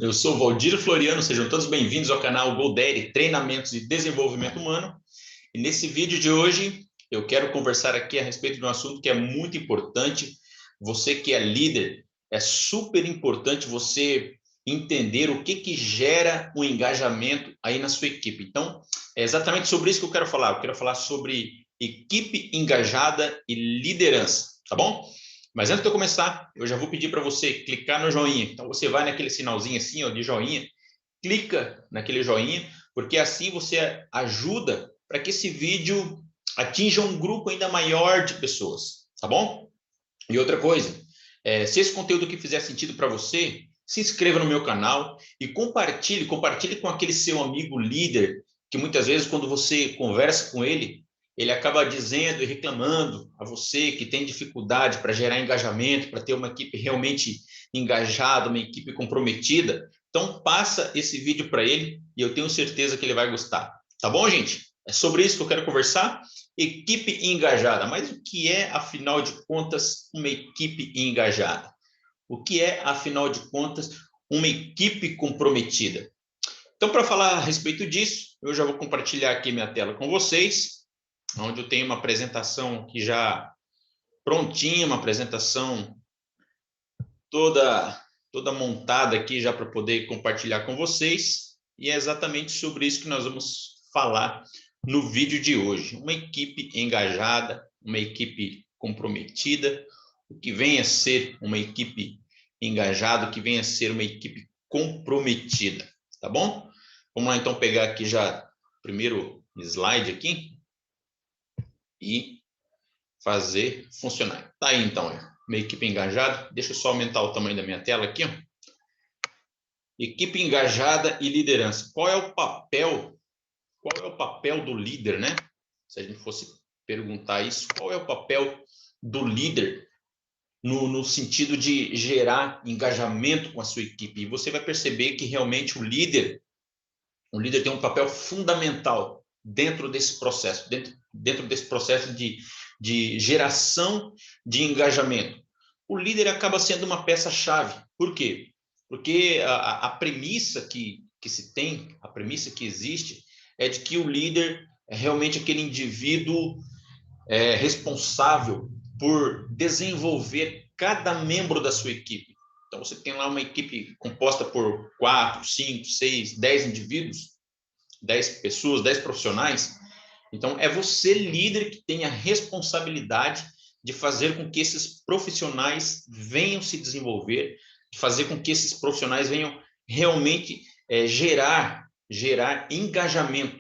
Eu sou Valdir Floriano, sejam todos bem-vindos ao canal GoDaddy Treinamentos e Desenvolvimento Humano. E nesse vídeo de hoje, eu quero conversar aqui a respeito de um assunto que é muito importante. Você que é líder, é super importante você entender o que gera o engajamento aí na sua equipe. Então, é exatamente sobre isso que eu quero falar. Eu quero falar sobre equipe engajada e liderança, tá bom? Mas antes de eu começar, eu já vou pedir para você clicar no joinha. Então, você vai naquele sinalzinho assim, ó, de joinha, clica naquele joinha, porque assim você ajuda para que esse vídeo atinja um grupo ainda maior de pessoas, tá bom? E outra coisa, se esse conteúdo aqui fizer sentido para você, se inscreva no meu canal e compartilhe com aquele seu amigo líder, que muitas vezes quando você conversa com ele, ele acaba dizendo e reclamando a você que tem dificuldade para gerar engajamento, para ter uma equipe realmente engajada, uma equipe comprometida. Então, passa esse vídeo para ele e eu tenho certeza que ele vai gostar. Tá bom, gente? É sobre isso que eu quero conversar. Equipe engajada. Mas o que é, afinal de contas, uma equipe engajada? O que é, afinal de contas, uma equipe comprometida? Então, para falar a respeito disso, eu já vou compartilhar aqui minha tela com vocês, onde eu tenho uma apresentação aqui já prontinha, uma apresentação toda montada aqui já para poder compartilhar com vocês. E é exatamente sobre isso que nós vamos falar no vídeo de hoje. Uma equipe engajada, uma equipe comprometida, o que vem a ser uma equipe engajada, o que vem a ser uma equipe comprometida, tá bom? Vamos lá então pegar aqui já o primeiro slide aqui e fazer funcionar. Tá aí então, uma equipe engajada. Deixa eu só aumentar o tamanho da minha tela aqui, ó. Equipe engajada e liderança. Qual é o papel do líder, né? Se a gente fosse perguntar isso, qual é o papel do líder no sentido de gerar engajamento com a sua equipe? E você vai perceber que realmente o líder tem um papel fundamental dentro desse processo, dentro desse processo de geração de engajamento. O líder acaba sendo uma peça-chave. Por quê? Porque a premissa que se tem, a premissa que existe, é de que o líder é realmente aquele indivíduo responsável por desenvolver cada membro da sua equipe. Então, você tem lá uma equipe composta por 4, 5, 6, 10 indivíduos, 10 pessoas, 10 profissionais. Então, é você, líder, que tem a responsabilidade de fazer com que esses profissionais venham se desenvolver, de fazer com que esses profissionais venham realmente gerar engajamento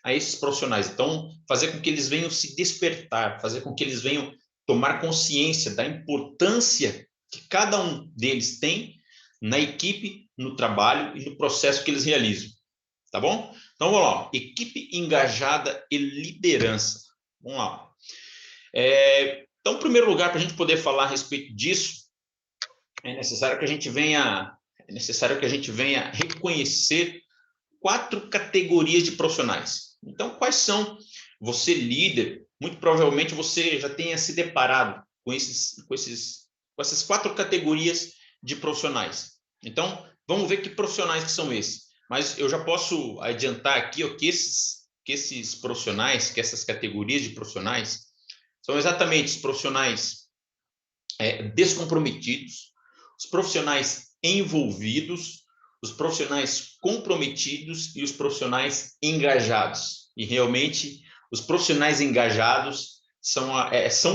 a esses profissionais. Então, fazer com que eles venham se despertar, fazer com que eles venham tomar consciência da importância que cada um deles tem na equipe, no trabalho e no processo que eles realizam. Tá bom? Então, vamos lá. Equipe engajada e liderança. Vamos lá. Então, em primeiro lugar, para a gente poder falar a respeito disso, é necessário que a gente venha reconhecer 4 categorias de profissionais. Então, quais são? Você, líder, muito provavelmente você já tenha se deparado com essas 4 categorias de profissionais. Então, vamos ver que profissionais que são esses. Mas eu já posso adiantar aqui ó, que esses profissionais, que essas categorias de profissionais, são exatamente os profissionais descomprometidos, os profissionais envolvidos, os profissionais comprometidos e os profissionais engajados. E realmente, os profissionais engajados são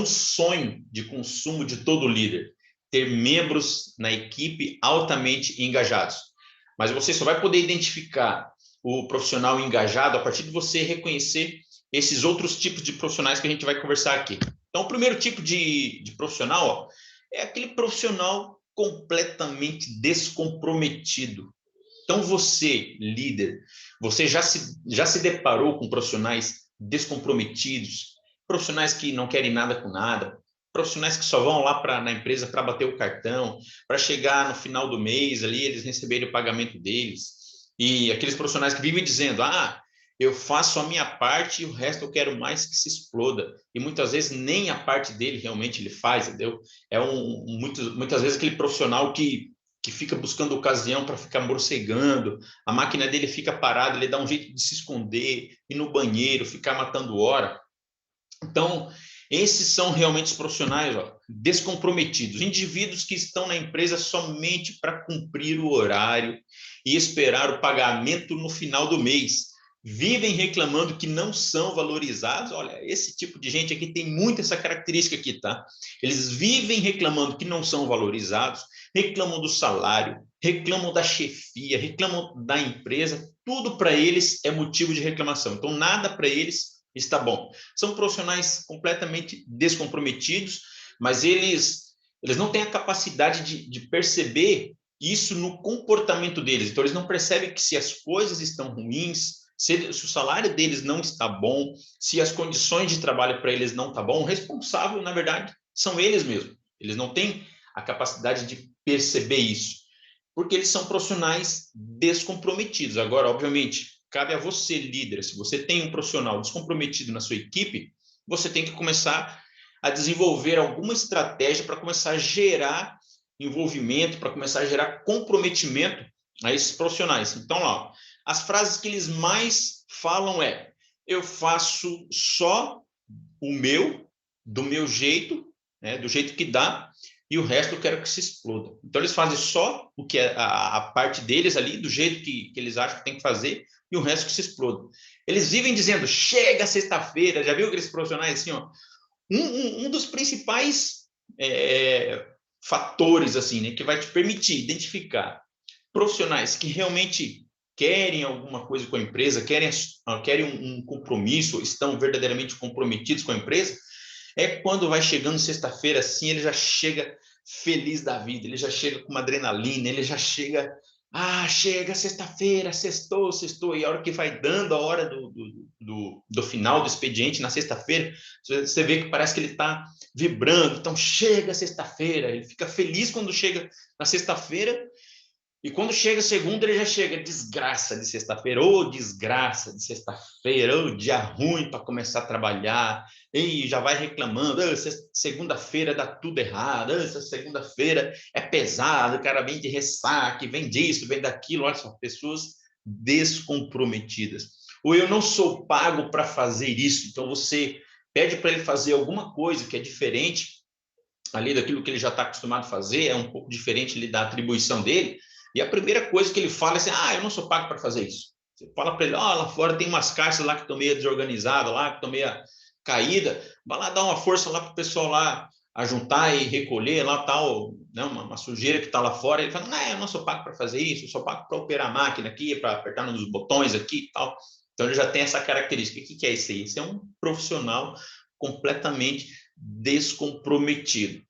um sonho de consumo de todo líder, ter membros na equipe altamente engajados. Mas você só vai poder identificar o profissional engajado a partir de você reconhecer esses outros tipos de profissionais que a gente vai conversar aqui. Então, o primeiro tipo de profissional ó, é aquele profissional completamente descomprometido. Então, você, líder, você já se deparou com profissionais descomprometidos, profissionais que não querem nada com nada, profissionais que só vão lá na empresa para bater o cartão, para chegar no final do mês ali, eles receberem o pagamento deles. E aqueles profissionais que vivem dizendo, eu faço a minha parte e o resto eu quero mais que se exploda. E muitas vezes nem a parte dele realmente ele faz, entendeu? Muitas vezes aquele profissional que que fica buscando ocasião para ficar morcegando, a máquina dele fica parada, ele dá um jeito de se esconder, ir no banheiro, ficar matando hora. Então, esses são realmente os profissionais, ó, descomprometidos, indivíduos que estão na empresa somente para cumprir o horário e esperar o pagamento no final do mês. Vivem reclamando que não são valorizados. Olha, esse tipo de gente aqui tem muito essa característica aqui, tá? Eles vivem reclamando que não são valorizados, reclamam do salário, reclamam da chefia, reclamam da empresa. Tudo para eles é motivo de reclamação. Então, nada para eles está bom. São profissionais completamente descomprometidos, mas eles não têm a capacidade de perceber isso no comportamento deles. Então, eles não percebem que se as coisas estão ruins, se o salário deles não está bom, se as condições de trabalho para eles não está bom, o responsável, na verdade, são eles mesmos. Eles não têm a capacidade de perceber isso, porque eles são profissionais descomprometidos. Agora, obviamente, cabe a você, líder, se você tem um profissional descomprometido na sua equipe, você tem que começar a desenvolver alguma estratégia para começar a gerar envolvimento, para começar a gerar comprometimento a esses profissionais. Então, lá, as frases que eles mais falam é: eu faço só o meu, do meu jeito, né, do jeito que dá, e o resto eu quero que se exploda. Então, eles fazem só o que é a parte deles ali, do jeito que eles acham que tem que fazer, e o resto que se exploda. Eles vivem dizendo, chega sexta-feira, já viu aqueles profissionais assim, ó? Um dos principais fatores, assim, né, que vai te permitir identificar profissionais que realmente querem alguma coisa com a empresa, querem um compromisso, estão verdadeiramente comprometidos com a empresa, é quando vai chegando sexta-feira assim, ele já chega feliz da vida, ele já chega com uma adrenalina, ele já chega, chega sexta-feira, sextou, sextou, e a hora que vai dando a hora do final do expediente, na sexta-feira, você vê que parece que ele está vibrando, então chega sexta-feira, ele fica feliz quando chega na sexta-feira, e quando chega segunda, ele já chega desgraça de sexta-feira, ou desgraça de sexta-feira, ou dia ruim para começar a trabalhar, e já vai reclamando, segunda-feira dá tudo errado, essa segunda-feira é pesado, o cara vem de ressaca, vem disso, vem daquilo, olha só, pessoas descomprometidas. Ou eu não sou pago para fazer isso, então você pede para ele fazer alguma coisa que é diferente ali daquilo que ele já está acostumado a fazer, é um pouco diferente ali da atribuição dele, e a primeira coisa que ele fala é assim, eu não sou pago para fazer isso. Você fala para ele, lá fora tem umas caixas lá que estão meio desorganizadas, lá que estão meio caída, vai lá dar uma força lá para o pessoal lá a juntar e recolher lá tal, né, uma sujeira que está lá fora. Ele fala, eu não sou pago para fazer isso, eu sou pago para operar a máquina aqui, para apertar nos botões aqui e tal. Então ele já tem essa característica. O que é isso aí? Isso é um profissional completamente descomprometido.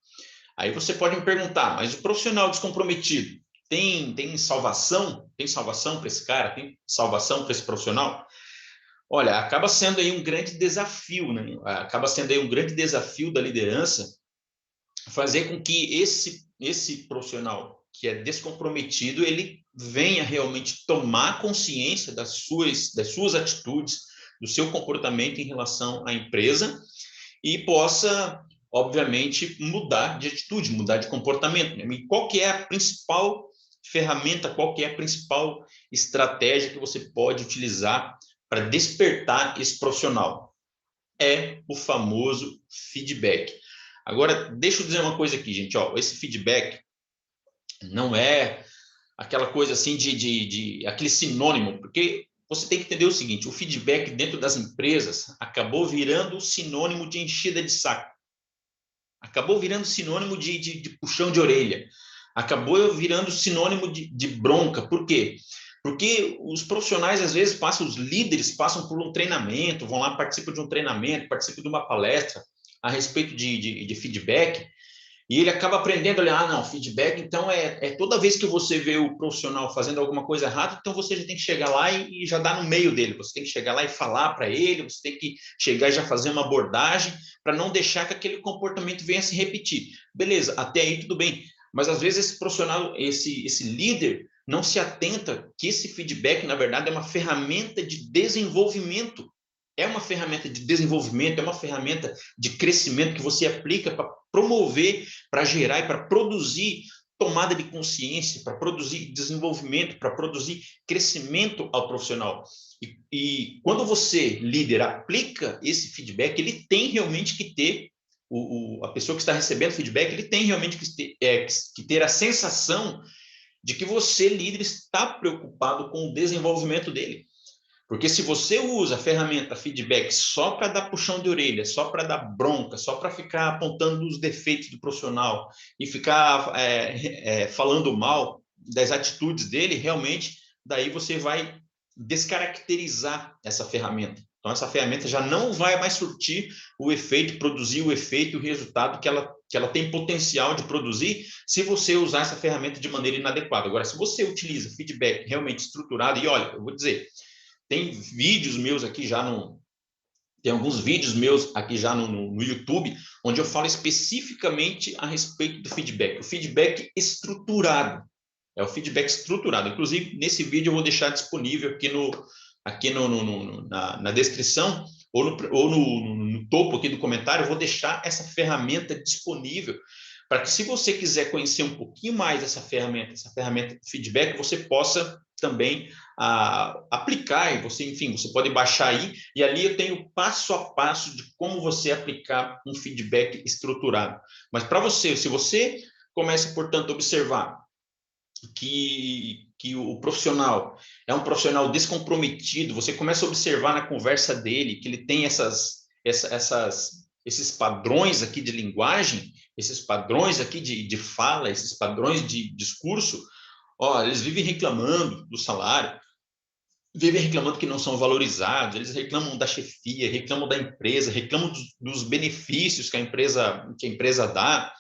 Aí você pode me perguntar, mas o profissional descomprometido tem salvação? Tem salvação para esse cara? Tem salvação para esse profissional? Olha, acaba sendo aí um grande desafio, né? Acaba sendo aí um grande desafio da liderança fazer com que esse profissional que é descomprometido, ele venha realmente tomar consciência das suas atitudes, do seu comportamento em relação à empresa e possa, obviamente, mudar de atitude, mudar de comportamento. Né? E qual que é a principal ferramenta, qual que é a principal estratégia que você pode utilizar para despertar esse profissional? É o famoso feedback. Agora, deixa eu dizer uma coisa aqui, gente. Ó, esse feedback não é aquela coisa assim de aquele sinônimo, porque você tem que entender o seguinte, o feedback dentro das empresas acabou virando sinônimo de enchida de saco. Acabou virando sinônimo de puxão de orelha. Acabou virando sinônimo de bronca. Por quê? Porque os profissionais, às vezes, os líderes passam por um treinamento, vão lá, participam de um treinamento, participam de uma palestra a respeito de feedback, e ele acaba aprendendo ali, não, feedback, então toda vez que você vê o profissional fazendo alguma coisa errada, então você já tem que chegar lá e já dar no meio dele, você tem que chegar lá e falar para ele, você tem que chegar e já fazer uma abordagem para não deixar que aquele comportamento venha se repetir. Beleza, até aí tudo bem, mas às vezes esse profissional, esse líder, não se atenta que esse feedback, na verdade, é uma ferramenta de desenvolvimento. É uma ferramenta de desenvolvimento, é uma ferramenta de crescimento que você aplica para promover, para gerar e para produzir tomada de consciência, para produzir desenvolvimento, para produzir crescimento ao profissional. E quando você, líder, aplica esse feedback, ele tem realmente que ter, a pessoa que está recebendo feedback, ele tem realmente que ter a sensação de que você, líder, está preocupado com o desenvolvimento dele. Porque se você usa a ferramenta feedback só para dar puxão de orelha, só para dar bronca, só para ficar apontando os defeitos do profissional e ficar falando mal das atitudes dele, realmente, daí você vai descaracterizar essa ferramenta. Então, essa ferramenta já não vai mais surtir o efeito, produzir o efeito e o resultado que ela tem potencial de produzir se você usar essa ferramenta de maneira inadequada. Agora, se você utiliza feedback realmente estruturado, e olha, eu vou dizer, tem vídeos meus aqui já tem alguns vídeos meus aqui já no YouTube, onde eu falo especificamente a respeito do feedback. O feedback estruturado. É o feedback estruturado. Inclusive, nesse vídeo eu vou deixar disponível aqui na descrição ou no topo aqui do comentário, eu vou deixar essa ferramenta disponível para que, se você quiser conhecer um pouquinho mais essa ferramenta de feedback, você possa também aplicar, e você, enfim, você pode baixar aí, e ali eu tenho passo a passo de como você aplicar um feedback estruturado. Mas para você, se você começa, portanto, a observar que o profissional é um profissional descomprometido, você começa a observar na conversa dele que ele tem esses padrões aqui de linguagem, esses padrões aqui de fala, esses padrões de discurso, eles vivem reclamando do salário, vivem reclamando que não são valorizados, eles reclamam da chefia, reclamam da empresa, reclamam dos benefícios que a empresa dá,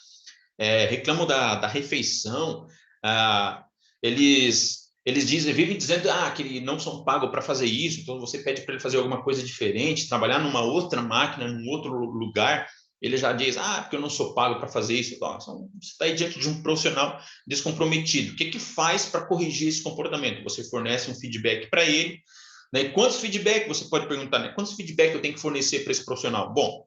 reclamam da refeição, eles vivem dizendo que não são pagos para fazer isso, então você pede para ele fazer alguma coisa diferente, trabalhar numa outra máquina, num outro lugar, ele já diz, porque eu não sou pago para fazer isso. Nossa, você está aí diante de um profissional descomprometido. O que faz para corrigir esse comportamento? Você fornece um feedback para ele, né? E quantos feedback, você pode perguntar, né? Quantos feedback eu tenho que fornecer para esse profissional? Bom,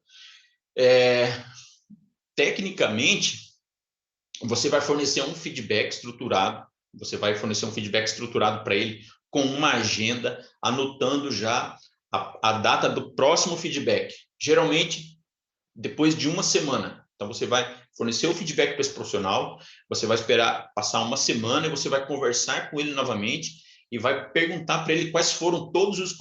tecnicamente, você vai fornecer um feedback estruturado, para ele com uma agenda, anotando já a data do próximo feedback. Geralmente, depois de uma semana. Então, você vai fornecer o feedback para esse profissional, você vai esperar passar uma semana e você vai conversar com ele novamente e vai perguntar para ele quais foram todos os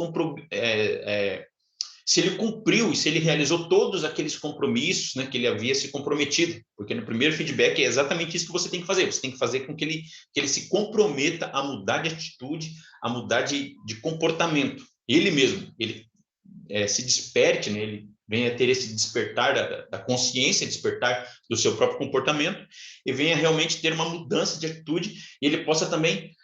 se ele cumpriu e se ele realizou todos aqueles compromissos, né, que ele havia se comprometido. Porque no primeiro feedback é exatamente isso que você tem que fazer. Você tem que fazer com que ele se comprometa a mudar de atitude, a mudar de comportamento. Ele mesmo, ele se desperte, né, ele venha ter esse despertar da consciência, despertar do seu próprio comportamento, e venha realmente ter uma mudança de atitude, e ele possa também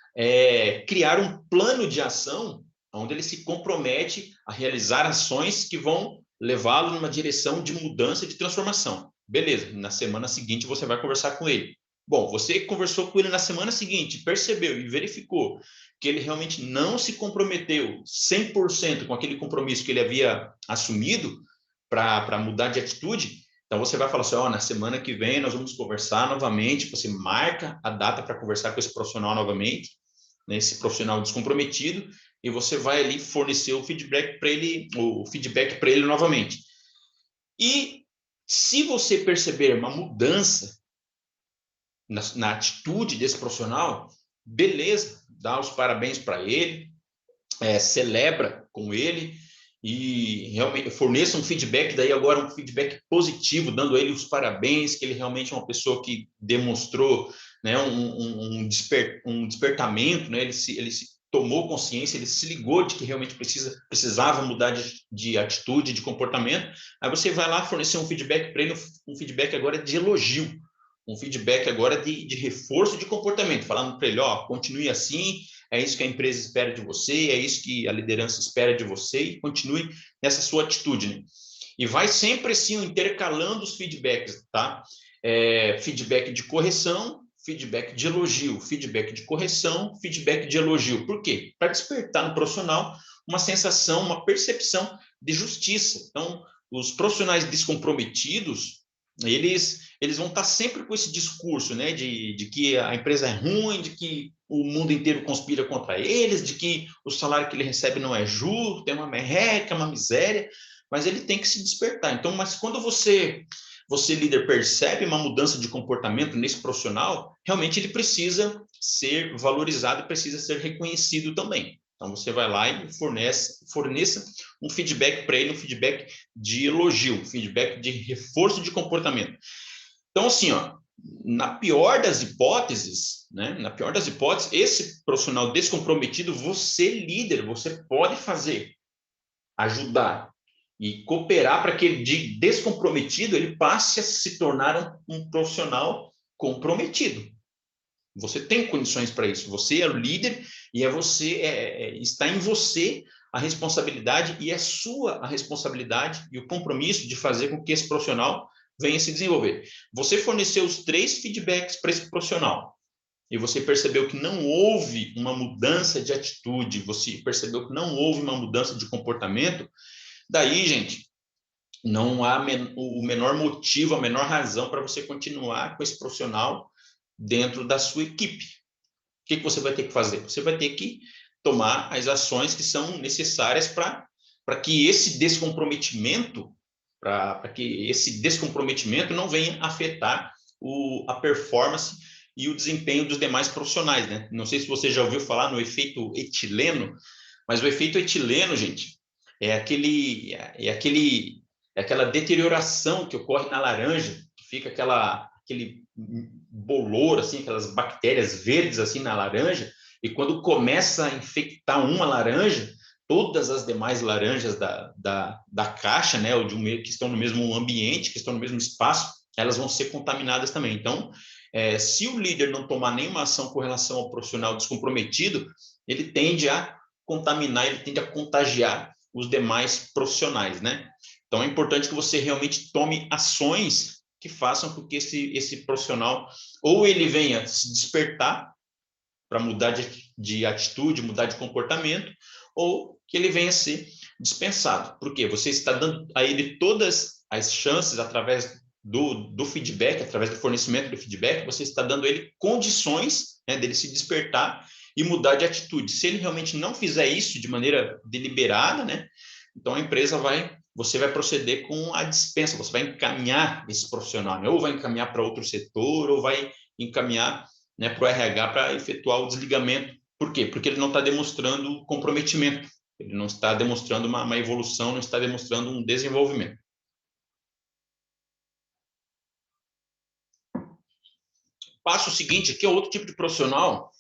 criar um plano de ação onde ele se compromete a realizar ações que vão levá-lo numa direção de mudança, de transformação. Beleza, na semana seguinte você vai conversar com ele. Bom, você conversou com ele na semana seguinte, percebeu e verificou que ele realmente não se comprometeu 100% com aquele compromisso que ele havia assumido para mudar de atitude, então você vai falar assim, na semana que vem nós vamos conversar novamente, você marca a data para conversar com esse profissional novamente, né, esse profissional descomprometido, e você vai ali fornecer o feedback para ele novamente. E se você perceber uma mudança na atitude desse profissional, beleza, dá os parabéns para ele, celebra com ele e realmente forneça um feedback, daí agora um feedback positivo, dando a ele os parabéns, que ele realmente é uma pessoa que demonstrou, né, um despertamento, né, ele se tomou consciência, ele se ligou de que realmente precisava mudar de atitude, de comportamento. Aí você vai lá fornecer um feedback para ele, um feedback agora de elogio, um feedback agora de reforço de comportamento, falando para ele, continue assim, é isso que a empresa espera de você, é isso que a liderança espera de você, e continue nessa sua atitude, né? E vai sempre assim intercalando os feedbacks, tá? Feedback de correção, feedback de elogio, feedback de correção, feedback de elogio. Por quê? Para despertar no profissional uma sensação, uma percepção de justiça. Então, os profissionais descomprometidos, Eles vão estar sempre com esse discurso, né, de que a empresa é ruim, de que o mundo inteiro conspira contra eles, de que o salário que ele recebe não é justo, tem uma merreca, uma miséria, mas ele tem que se despertar. Então, mas quando você líder percebe uma mudança de comportamento nesse profissional, realmente ele precisa ser valorizado, precisa ser reconhecido também. Então você vai lá e forneça um feedback para ele, um feedback de elogio, um feedback de reforço de comportamento. Então, assim, ó, na pior das hipóteses, né, na pior das hipóteses, esse profissional descomprometido, você líder, você pode fazer, ajudar e cooperar para que de descomprometido ele passe a se tornar um profissional comprometido. Você tem condições para isso. Você é o líder e está em você a responsabilidade e é sua a responsabilidade e o compromisso de fazer com que esse profissional venha se desenvolver. Você forneceu os 3 feedbacks para esse profissional e você percebeu que não houve uma mudança de atitude, você percebeu que não houve uma mudança de comportamento, daí, gente, não há o menor motivo, a menor razão para você continuar com esse profissional dentro da sua equipe. O que você vai ter que fazer? Você vai ter que tomar as ações que são necessárias para que esse descomprometimento, para que esse descomprometimento não venha afetar a performance e o desempenho dos demais profissionais, né? Não sei se você já ouviu falar no efeito etileno, mas o efeito etileno, gente, é aquela deterioração que ocorre na laranja, que fica aquele bolor, assim, aquelas bactérias verdes assim na laranja, e quando começa a infectar uma laranja, todas as demais laranjas da caixa, né, ou que estão no mesmo ambiente, que estão no mesmo espaço, elas vão ser contaminadas também. Então, se o líder não tomar nenhuma ação com relação ao profissional descomprometido, ele tende a contaminar, ele tende a contagiar os demais profissionais, né? Então, é importante que você realmente tome ações que façam com que esse profissional ou ele venha se despertar para mudar de atitude, mudar de comportamento, ou que ele venha ser dispensado. Por quê? Você está dando a ele todas as chances através do feedback, através do fornecimento do feedback, você está dando a ele condições, né, dele se despertar e mudar de atitude. Se ele realmente não fizer isso de maneira deliberada, né, então a empresa você vai proceder com a dispensa, você vai encaminhar esse profissional, né, ou vai encaminhar para outro setor, ou vai encaminhar, né, para o RH para efetuar o desligamento. Por quê? Porque ele não está demonstrando comprometimento, ele não está demonstrando uma evolução, não está demonstrando um desenvolvimento. Passo seguinte, aqui é outro tipo de profissional,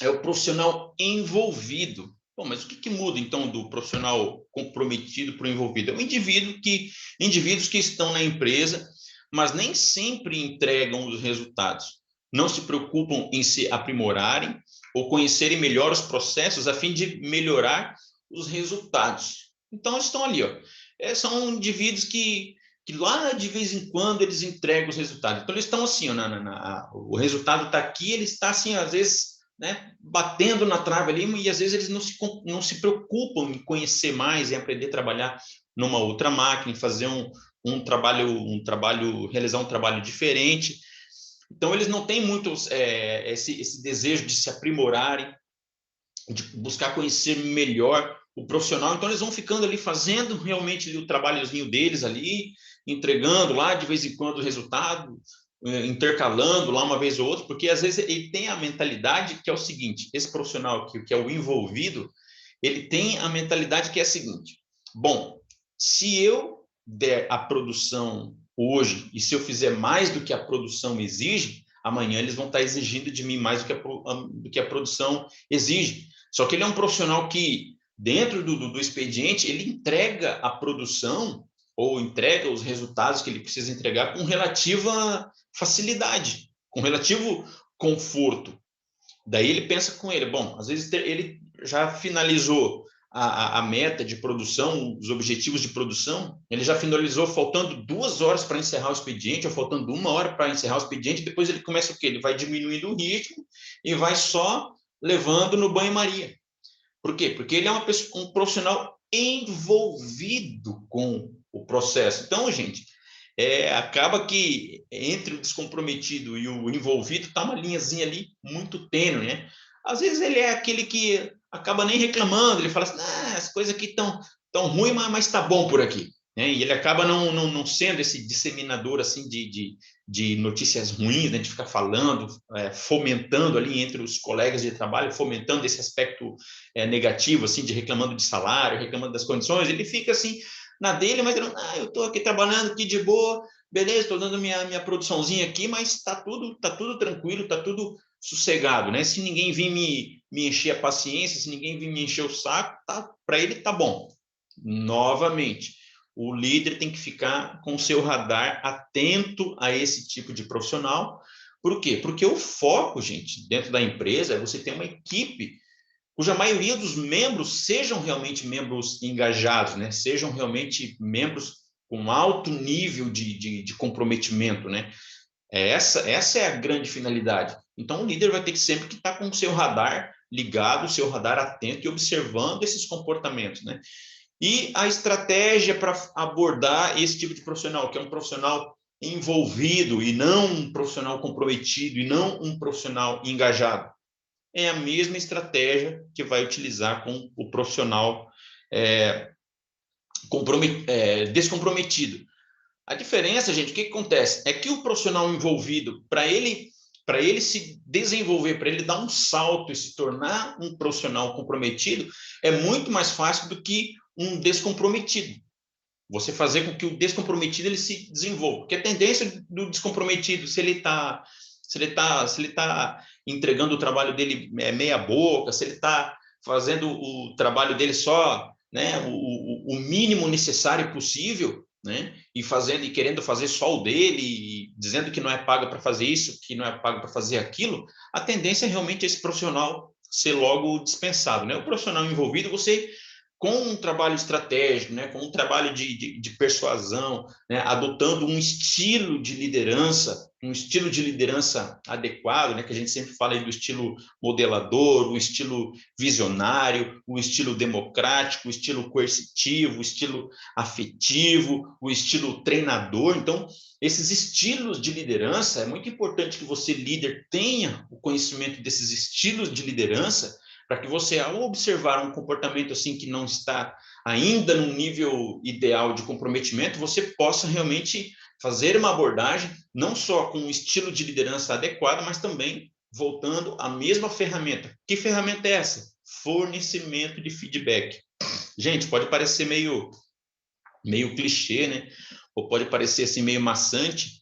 é o profissional envolvido. Bom, mas o que muda, então, do profissional comprometido para o envolvido? É um indivíduos que estão na empresa, mas nem sempre entregam os resultados. Não se preocupam em se aprimorarem ou conhecerem melhor os processos a fim de melhorar os resultados. Então, estão ali, ó. São indivíduos que lá de vez em quando eles entregam os resultados. Então, eles estão assim, ó, o resultado está aqui, ele está assim, às vezes, né, batendo na trave ali, e às vezes eles não se preocupam em conhecer mais, em aprender a trabalhar numa outra máquina, em fazer um trabalho, realizar um trabalho diferente. Então, eles não têm muito esse desejo de se aprimorarem, de buscar conhecer melhor o profissional. Então, eles vão ficando ali fazendo realmente o trabalhozinho deles ali, entregando lá de vez em quando o resultado, intercalando lá uma vez ou outra, porque às vezes ele tem a mentalidade que é o seguinte, esse profissional aqui, que é o envolvido, ele tem a mentalidade que é a seguinte: bom, se eu der a produção hoje e se eu fizer mais do que a produção exige, amanhã eles vão estar exigindo de mim mais do que a produção exige. Só que ele é um profissional que, dentro do expediente, ele entrega a produção ou entrega os resultados que ele precisa entregar com relativa facilidade, com relativo conforto. Daí ele pensa com ele, bom, às vezes ele já finalizou a meta de produção, os objetivos de produção, ele já finalizou faltando 2 horas para encerrar o expediente, ou faltando 1 hora para encerrar o expediente, depois ele começa o quê? Ele vai diminuindo o ritmo e vai só levando no banho-maria. Por quê? Porque ele é um profissional envolvido com o processo. Então, gente, acaba que entre o descomprometido e o envolvido está uma linhazinha ali muito tênue, né? Às vezes ele é aquele que acaba nem reclamando, ele fala assim, as coisas aqui estão tão ruins, mas está bom por aqui. Né? E ele acaba não sendo esse disseminador assim de notícias ruins, né? De ficar falando, fomentando ali entre os colegas de trabalho, fomentando esse aspecto negativo, assim, de reclamando de salário, reclamando das condições. Ele fica assim na dele, mas ele, eu estou aqui trabalhando aqui de boa, beleza, estou dando minha produçãozinha aqui, mas está tudo tranquilo, está tudo sossegado, né? Se ninguém vir me encher a paciência, se ninguém vir me encher o saco, para ele tá bom. Novamente, o líder tem que ficar com o seu radar atento a esse tipo de profissional. Por quê? Porque o foco, gente, dentro da empresa é você ter uma equipe cuja maioria dos membros sejam realmente membros engajados, né? Sejam realmente membros com alto nível de comprometimento, né? Essa é a grande finalidade. Então, o líder vai ter que sempre estar com o seu radar ligado, o seu radar atento e observando esses comportamentos, né? E a estratégia para abordar esse tipo de profissional, que é um profissional envolvido e não um profissional comprometido e não um profissional engajado, é a mesma estratégia que vai utilizar com o profissional descomprometido. A diferença, gente, o que acontece? É que o profissional envolvido, para ele se desenvolver, para ele dar um salto e se tornar um profissional comprometido, é muito mais fácil do que um descomprometido. Você fazer com que o descomprometido ele se desenvolva. Porque a tendência do descomprometido, se ele está entregando o trabalho dele meia boca, se ele está fazendo o trabalho dele só, né, o mínimo necessário possível, né, e querendo fazer só o dele, e dizendo que não é pago para fazer isso, que não é pago para fazer aquilo, a tendência é realmente esse profissional ser logo dispensado, né? O profissional envolvido, você com um trabalho estratégico, né, com um trabalho de persuasão, né, adotando um estilo de liderança adequado, né, que a gente sempre fala aí do estilo modelador, o estilo visionário, o estilo democrático, o estilo coercitivo, o estilo afetivo, o estilo treinador. Então, esses estilos de liderança, é muito importante que você, líder, tenha o conhecimento desses estilos de liderança, para que você, ao observar um comportamento assim que não está ainda num nível ideal de comprometimento, você possa realmente fazer uma abordagem não só com um estilo de liderança adequado, mas também voltando à mesma ferramenta. Que ferramenta é essa? Fornecimento de feedback. Gente, pode parecer meio clichê, né? Ou pode parecer assim meio maçante,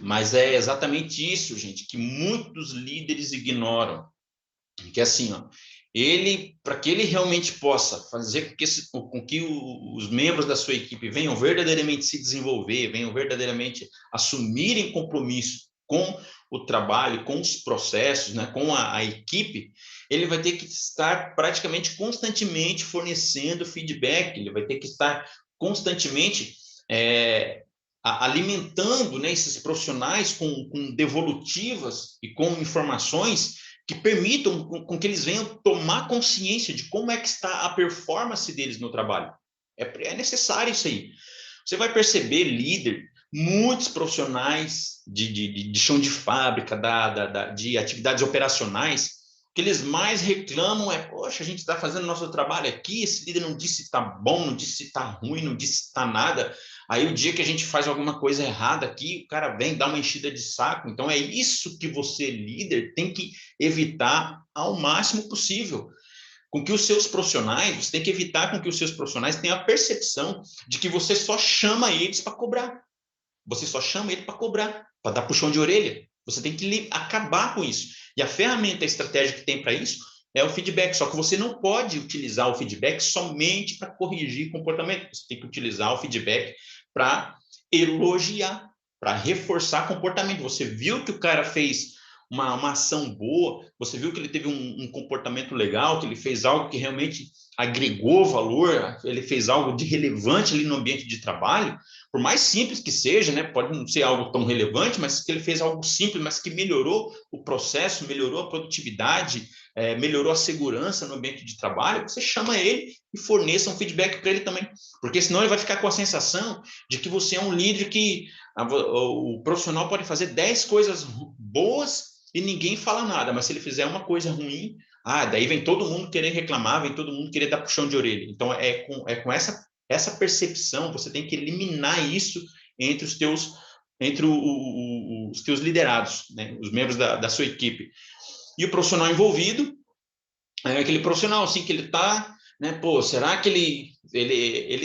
mas é exatamente isso, gente, que muitos líderes ignoram. Que assim, ó, para que ele realmente possa fazer com que os membros da sua equipe venham verdadeiramente se desenvolver, venham verdadeiramente assumirem compromisso com o trabalho, com os processos, né, com a equipe, ele vai ter que estar praticamente constantemente fornecendo feedback, ele vai ter que estar constantemente alimentando, né, esses profissionais com devolutivas e com informações que permitam com que eles venham tomar consciência de como é que está a performance deles no trabalho. É necessário isso aí. Você vai perceber, líder, muitos profissionais de chão de fábrica, de atividades operacionais, que eles mais reclamam poxa, a gente está fazendo nosso trabalho aqui, esse líder não disse se está bom, não disse se está ruim, não disse se está nada. Aí o dia que a gente faz alguma coisa errada aqui, o cara vem dar uma enchida de saco. Então é isso que você, líder, tem que evitar ao máximo possível. Com que os seus profissionais, você tem que evitar com que os seus profissionais tenham a percepção de que você só chama eles para cobrar. Você só chama ele para cobrar, para dar puxão de orelha. Você tem que acabar com isso. E a ferramenta, a estratégia que tem para isso é o feedback. Só que você não pode utilizar o feedback somente para corrigir comportamento. Você tem que utilizar o feedback para elogiar, para reforçar comportamento. Você viu que o cara fez uma ação boa, você viu que ele teve um comportamento legal, que ele fez algo que realmente agregou valor, ele fez algo de relevante ali no ambiente de trabalho, por mais simples que seja, né, pode não ser algo tão relevante, mas que ele fez algo simples, mas que melhorou o processo, melhorou a produtividade, melhorou a segurança no ambiente de trabalho, você chama ele e forneça um feedback para ele também, porque senão ele vai ficar com a sensação de que você é um líder que o profissional pode fazer 10 coisas boas e ninguém fala nada, mas se ele fizer uma coisa ruim, daí vem todo mundo querer reclamar, vem todo mundo querer dar puxão de orelha. Então, com essa percepção, você tem que eliminar isso entre os teus, os teus liderados, né? Os membros da sua equipe. E o profissional envolvido é aquele profissional assim que ele está, né? Pô, será que ele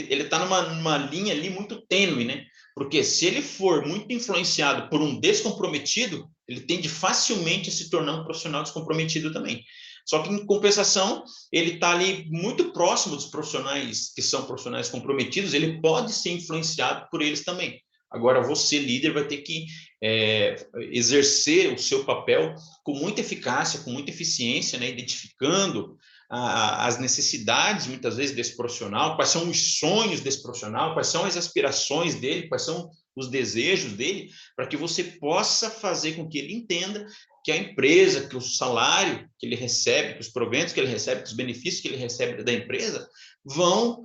está numa linha ali muito tênue, né? Porque se ele for muito influenciado por um descomprometido, ele tende facilmente a se tornar um profissional descomprometido também. Só que, em compensação, ele está ali muito próximo dos profissionais que são profissionais comprometidos, ele pode ser influenciado por eles também. Agora, você, líder, vai ter que exercer o seu papel com muita eficácia, com muita eficiência, né? Identificando as necessidades, muitas vezes, desse profissional, quais são os sonhos desse profissional, quais são as aspirações dele, quais são os desejos dele, para que você possa fazer com que ele entenda que a empresa, que o salário que ele recebe, que os proventos que ele recebe, que os benefícios que ele recebe da empresa, vão,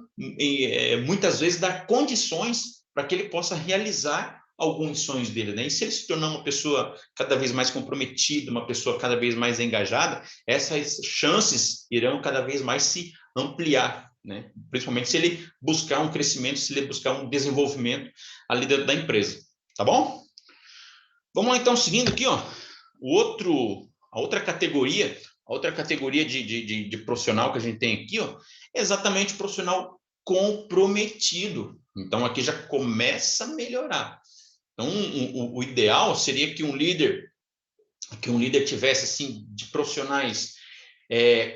muitas vezes, dar condições para que ele possa realizar alguns sonhos dele, né? E se ele se tornar uma pessoa cada vez mais comprometida, uma pessoa cada vez mais engajada, essas chances irão cada vez mais se ampliar, né? Principalmente se ele buscar um crescimento, se ele buscar um desenvolvimento ali dentro da empresa, tá bom? Vamos lá, então, seguindo aqui, ó, a outra categoria de profissional que a gente tem aqui, ó, é exatamente o profissional comprometido. Então, aqui já começa a melhorar. Então, o ideal seria que um líder tivesse, assim, de profissionais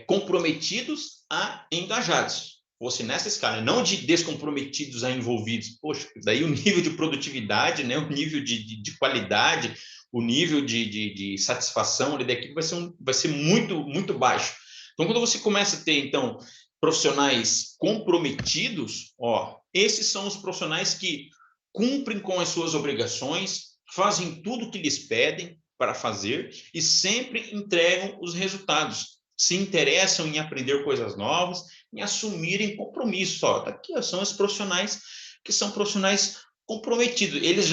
comprometidos a engajados. Fosse nessa escala, não de descomprometidos a envolvidos. Poxa, daí o nível de produtividade, né, o nível de qualidade, o nível de satisfação ali da equipe vai ser muito, muito baixo. Então, quando você começa a ter, então, profissionais comprometidos, ó, esses são os profissionais que cumprem com as suas obrigações, fazem tudo o que lhes pedem para fazer e sempre entregam os resultados. Se interessam em aprender coisas novas, em assumirem compromissos. Ó, aqui são os profissionais que são profissionais comprometidos. Eles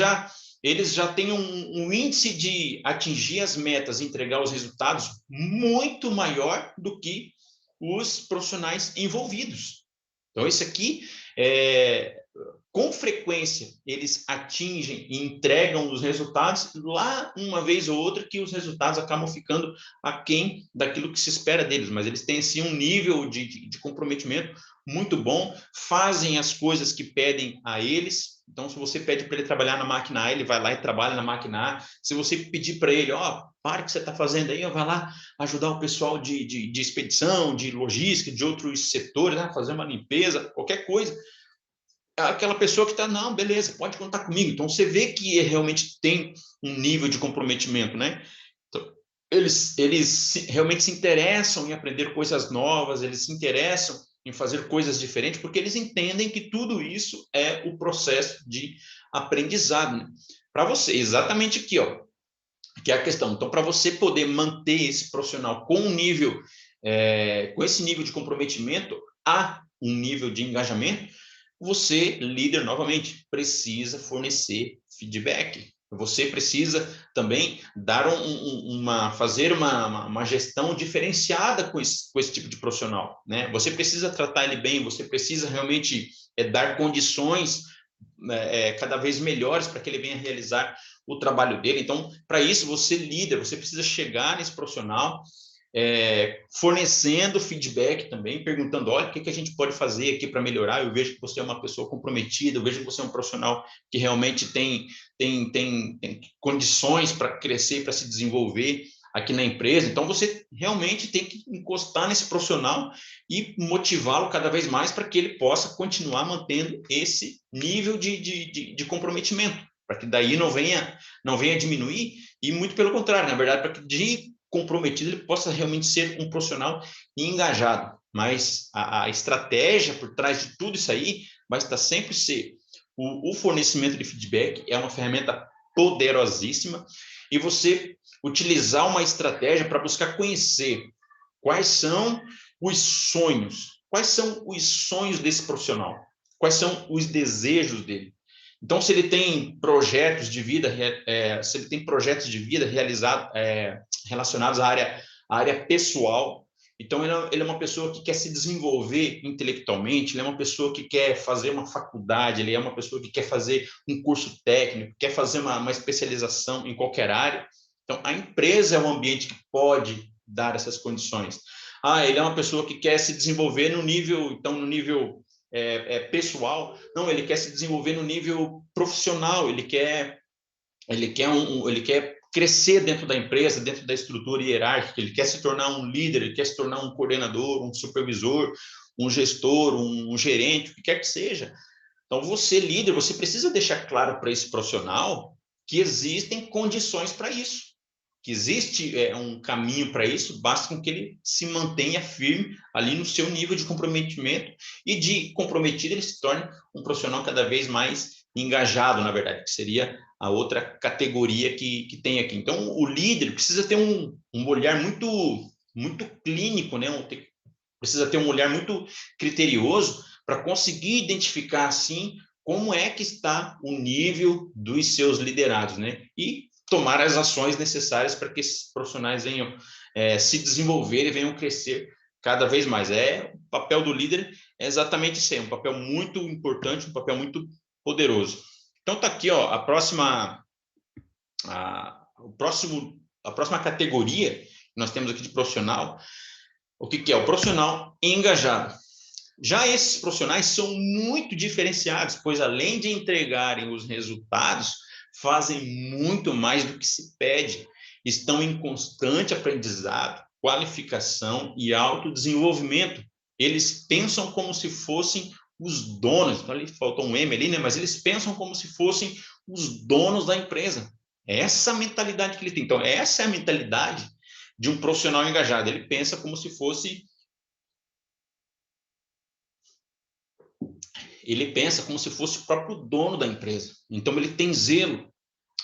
já têm um índice de atingir as metas, entregar os resultados muito maior do que os profissionais envolvidos. Então, isso aqui com frequência, eles atingem e entregam os resultados lá uma vez ou outra que os resultados acabam ficando aquém daquilo que se espera deles, mas eles têm, assim, um nível de comprometimento muito bom, fazem as coisas que pedem a eles. Então, se você pede para ele trabalhar na máquina A, ele vai lá e trabalha na máquina A. Se você pedir para ele, para o que você está fazendo aí, vai lá ajudar o pessoal de expedição, de logística, de outros setores, né? Fazer uma limpeza, qualquer coisa, aquela pessoa que está, não, beleza, pode contar comigo. Então, você vê que realmente tem um nível de comprometimento, né? Então, eles realmente se interessam em aprender coisas novas, eles se interessam em fazer coisas diferentes, porque eles entendem que tudo isso é o processo de aprendizado, né? Para você, exatamente aqui, ó, que é a questão. Então, para você poder manter esse profissional com com esse nível de comprometimento a um nível de engajamento, você, líder, novamente, precisa fornecer feedback. Você precisa também dar fazer uma gestão diferenciada com esse tipo de profissional, né? Você precisa tratar ele bem, você precisa realmente dar condições cada vez melhores para que ele venha realizar o trabalho dele. Então, para isso, você, líder, você precisa chegar nesse profissional, fornecendo feedback também, perguntando, olha, o que a gente pode fazer aqui para melhorar? Eu vejo que você é uma pessoa comprometida, eu vejo que você é um profissional que realmente tem condições para crescer, para se desenvolver aqui na empresa. Então, você realmente tem que encostar nesse profissional e motivá-lo cada vez mais para que ele possa continuar mantendo esse nível de comprometimento, para que daí não venha diminuir e muito pelo contrário, na verdade, para que de comprometido ele possa realmente ser um profissional engajado. Mas a estratégia por trás de tudo isso aí vai estar sempre ser o fornecimento de feedback, é uma ferramenta poderosíssima, e você utilizar uma estratégia para buscar conhecer quais são quais são os sonhos desse profissional, quais são os desejos dele. Então, se ele tem projetos de vida, se ele tem projetos de vida relacionados à área pessoal, então ele é uma pessoa que quer se desenvolver intelectualmente, ele é uma pessoa que quer fazer uma faculdade, ele é uma pessoa que quer fazer um curso técnico, quer fazer uma especialização em qualquer área. Então, a empresa é um ambiente que pode dar essas condições. Ele é uma pessoa que quer se desenvolver no nível pessoal. Não, ele quer se desenvolver no nível profissional, ele quer crescer dentro da empresa, dentro da estrutura hierárquica, ele quer se tornar um líder, ele quer se tornar um coordenador, um supervisor, um gestor, um gerente, o que quer que seja. Então, você, líder, você precisa deixar claro para esse profissional que existem condições para isso, que existe um caminho para isso, basta com que ele se mantenha firme ali no seu nível de comprometimento, e de comprometido ele se torne um profissional cada vez mais engajado, na verdade, que seria a outra categoria que tem aqui. Então, o líder precisa ter um olhar muito clínico, né? Precisa ter um olhar muito criterioso para conseguir identificar, assim, como é que está o nível dos seus liderados, né? E tomar as ações necessárias para que esses profissionais venham se desenvolver e venham crescer cada vez mais. O papel do líder é exatamente isso aí, um papel muito importante, um papel muito poderoso. Então tá aqui, ó, a próxima categoria que nós temos aqui de profissional. O que é? O profissional engajado. Já esses profissionais são muito diferenciados, pois além de entregarem os resultados, fazem muito mais do que se pede. Estão em constante aprendizado, qualificação e autodesenvolvimento. Eles pensam como se fossem os donos. Então, ali faltou um M ali, né? Mas eles pensam como se fossem os donos da empresa. É essa mentalidade que ele tem. Então, essa é a mentalidade de um profissional engajado. Ele pensa como se fosse o próprio dono da empresa. Então, ele tem zelo,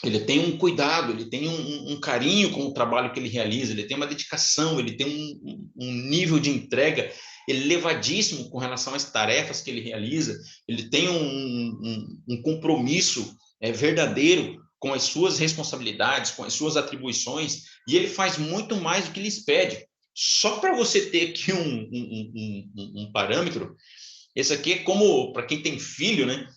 ele tem um cuidado, ele tem um carinho com o trabalho que ele realiza, ele tem uma dedicação, ele tem um nível de entrega elevadíssimo com relação às tarefas que ele realiza, ele tem um compromisso verdadeiro com as suas responsabilidades, com as suas atribuições, e ele faz muito mais do que lhes pede. Só para você ter aqui um parâmetro, esse aqui é como para quem tem filho, né?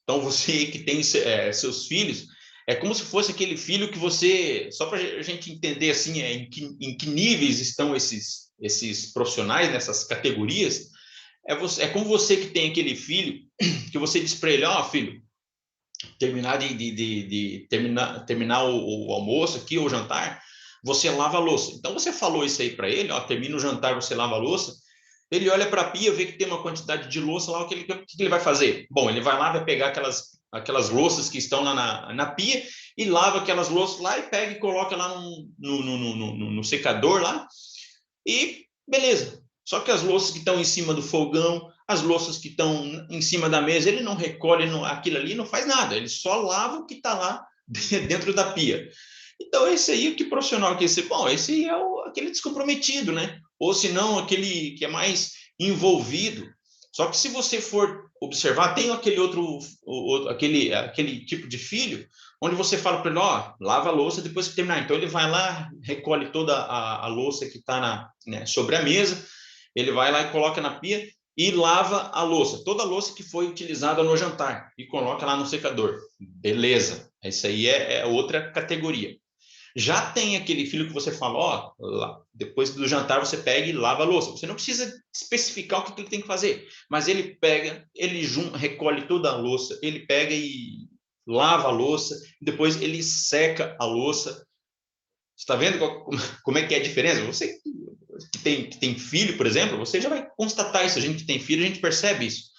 Então, você que tem seus filhos, é como se fosse aquele filho que você... Só para a gente entender, assim, em que níveis estão esses profissionais, nessas categorias, é como você que tem aquele filho, que você diz para ele, filho, terminar o almoço aqui, ou o jantar, você lava a louça. Então, você falou isso aí para ele, termina o jantar, você lava a louça, ele olha para a pia, vê que tem uma quantidade de louça lá, o que ele vai fazer? Bom, ele vai lá, vai pegar aquelas louças que estão lá na pia, e lava aquelas louças lá, e pega e coloca lá no secador lá, e beleza. Só que as louças que estão em cima do fogão, as louças que estão em cima da mesa, ele não recolhe aquilo ali, não faz nada, ele só lava o que está lá dentro da pia. Então, esse aí, que profissional que é esse? Bom, esse aí é aquele descomprometido, né? Ou se não, aquele que é mais envolvido. Só que se você for observar, tem aquele tipo de filho, onde você fala para ele, lava a louça depois que terminar. Então, ele vai lá, recolhe toda a louça que está sobre a mesa, ele vai lá e coloca na pia e lava a louça, toda a louça que foi utilizada no jantar, e coloca lá no secador. Beleza, isso aí é outra categoria. Já tem aquele filho que você fala, depois do jantar você pega e lava a louça. Você não precisa especificar o que ele tem que fazer, mas ele pega, recolhe toda a louça, ele pega e lava a louça, depois ele seca a louça. Você está vendo como é que é a diferença? Você que tem filho, por exemplo, você já vai constatar isso. A gente que tem filho, a gente percebe isso.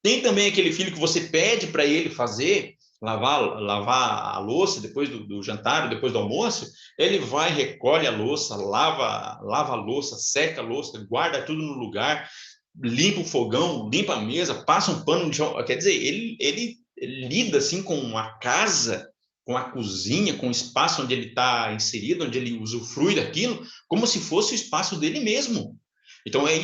Tem também aquele filho que você pede para ele fazer, lavar a louça depois do jantar, depois do almoço, ele vai, recolhe a louça, lava a louça, seca a louça, guarda tudo no lugar, limpa o fogão, limpa a mesa, passa um pano de chão. Quer dizer, ele lida assim com a casa, com a cozinha, com o espaço onde ele está inserido, onde ele usufrui daquilo, como se fosse o espaço dele mesmo. Então aí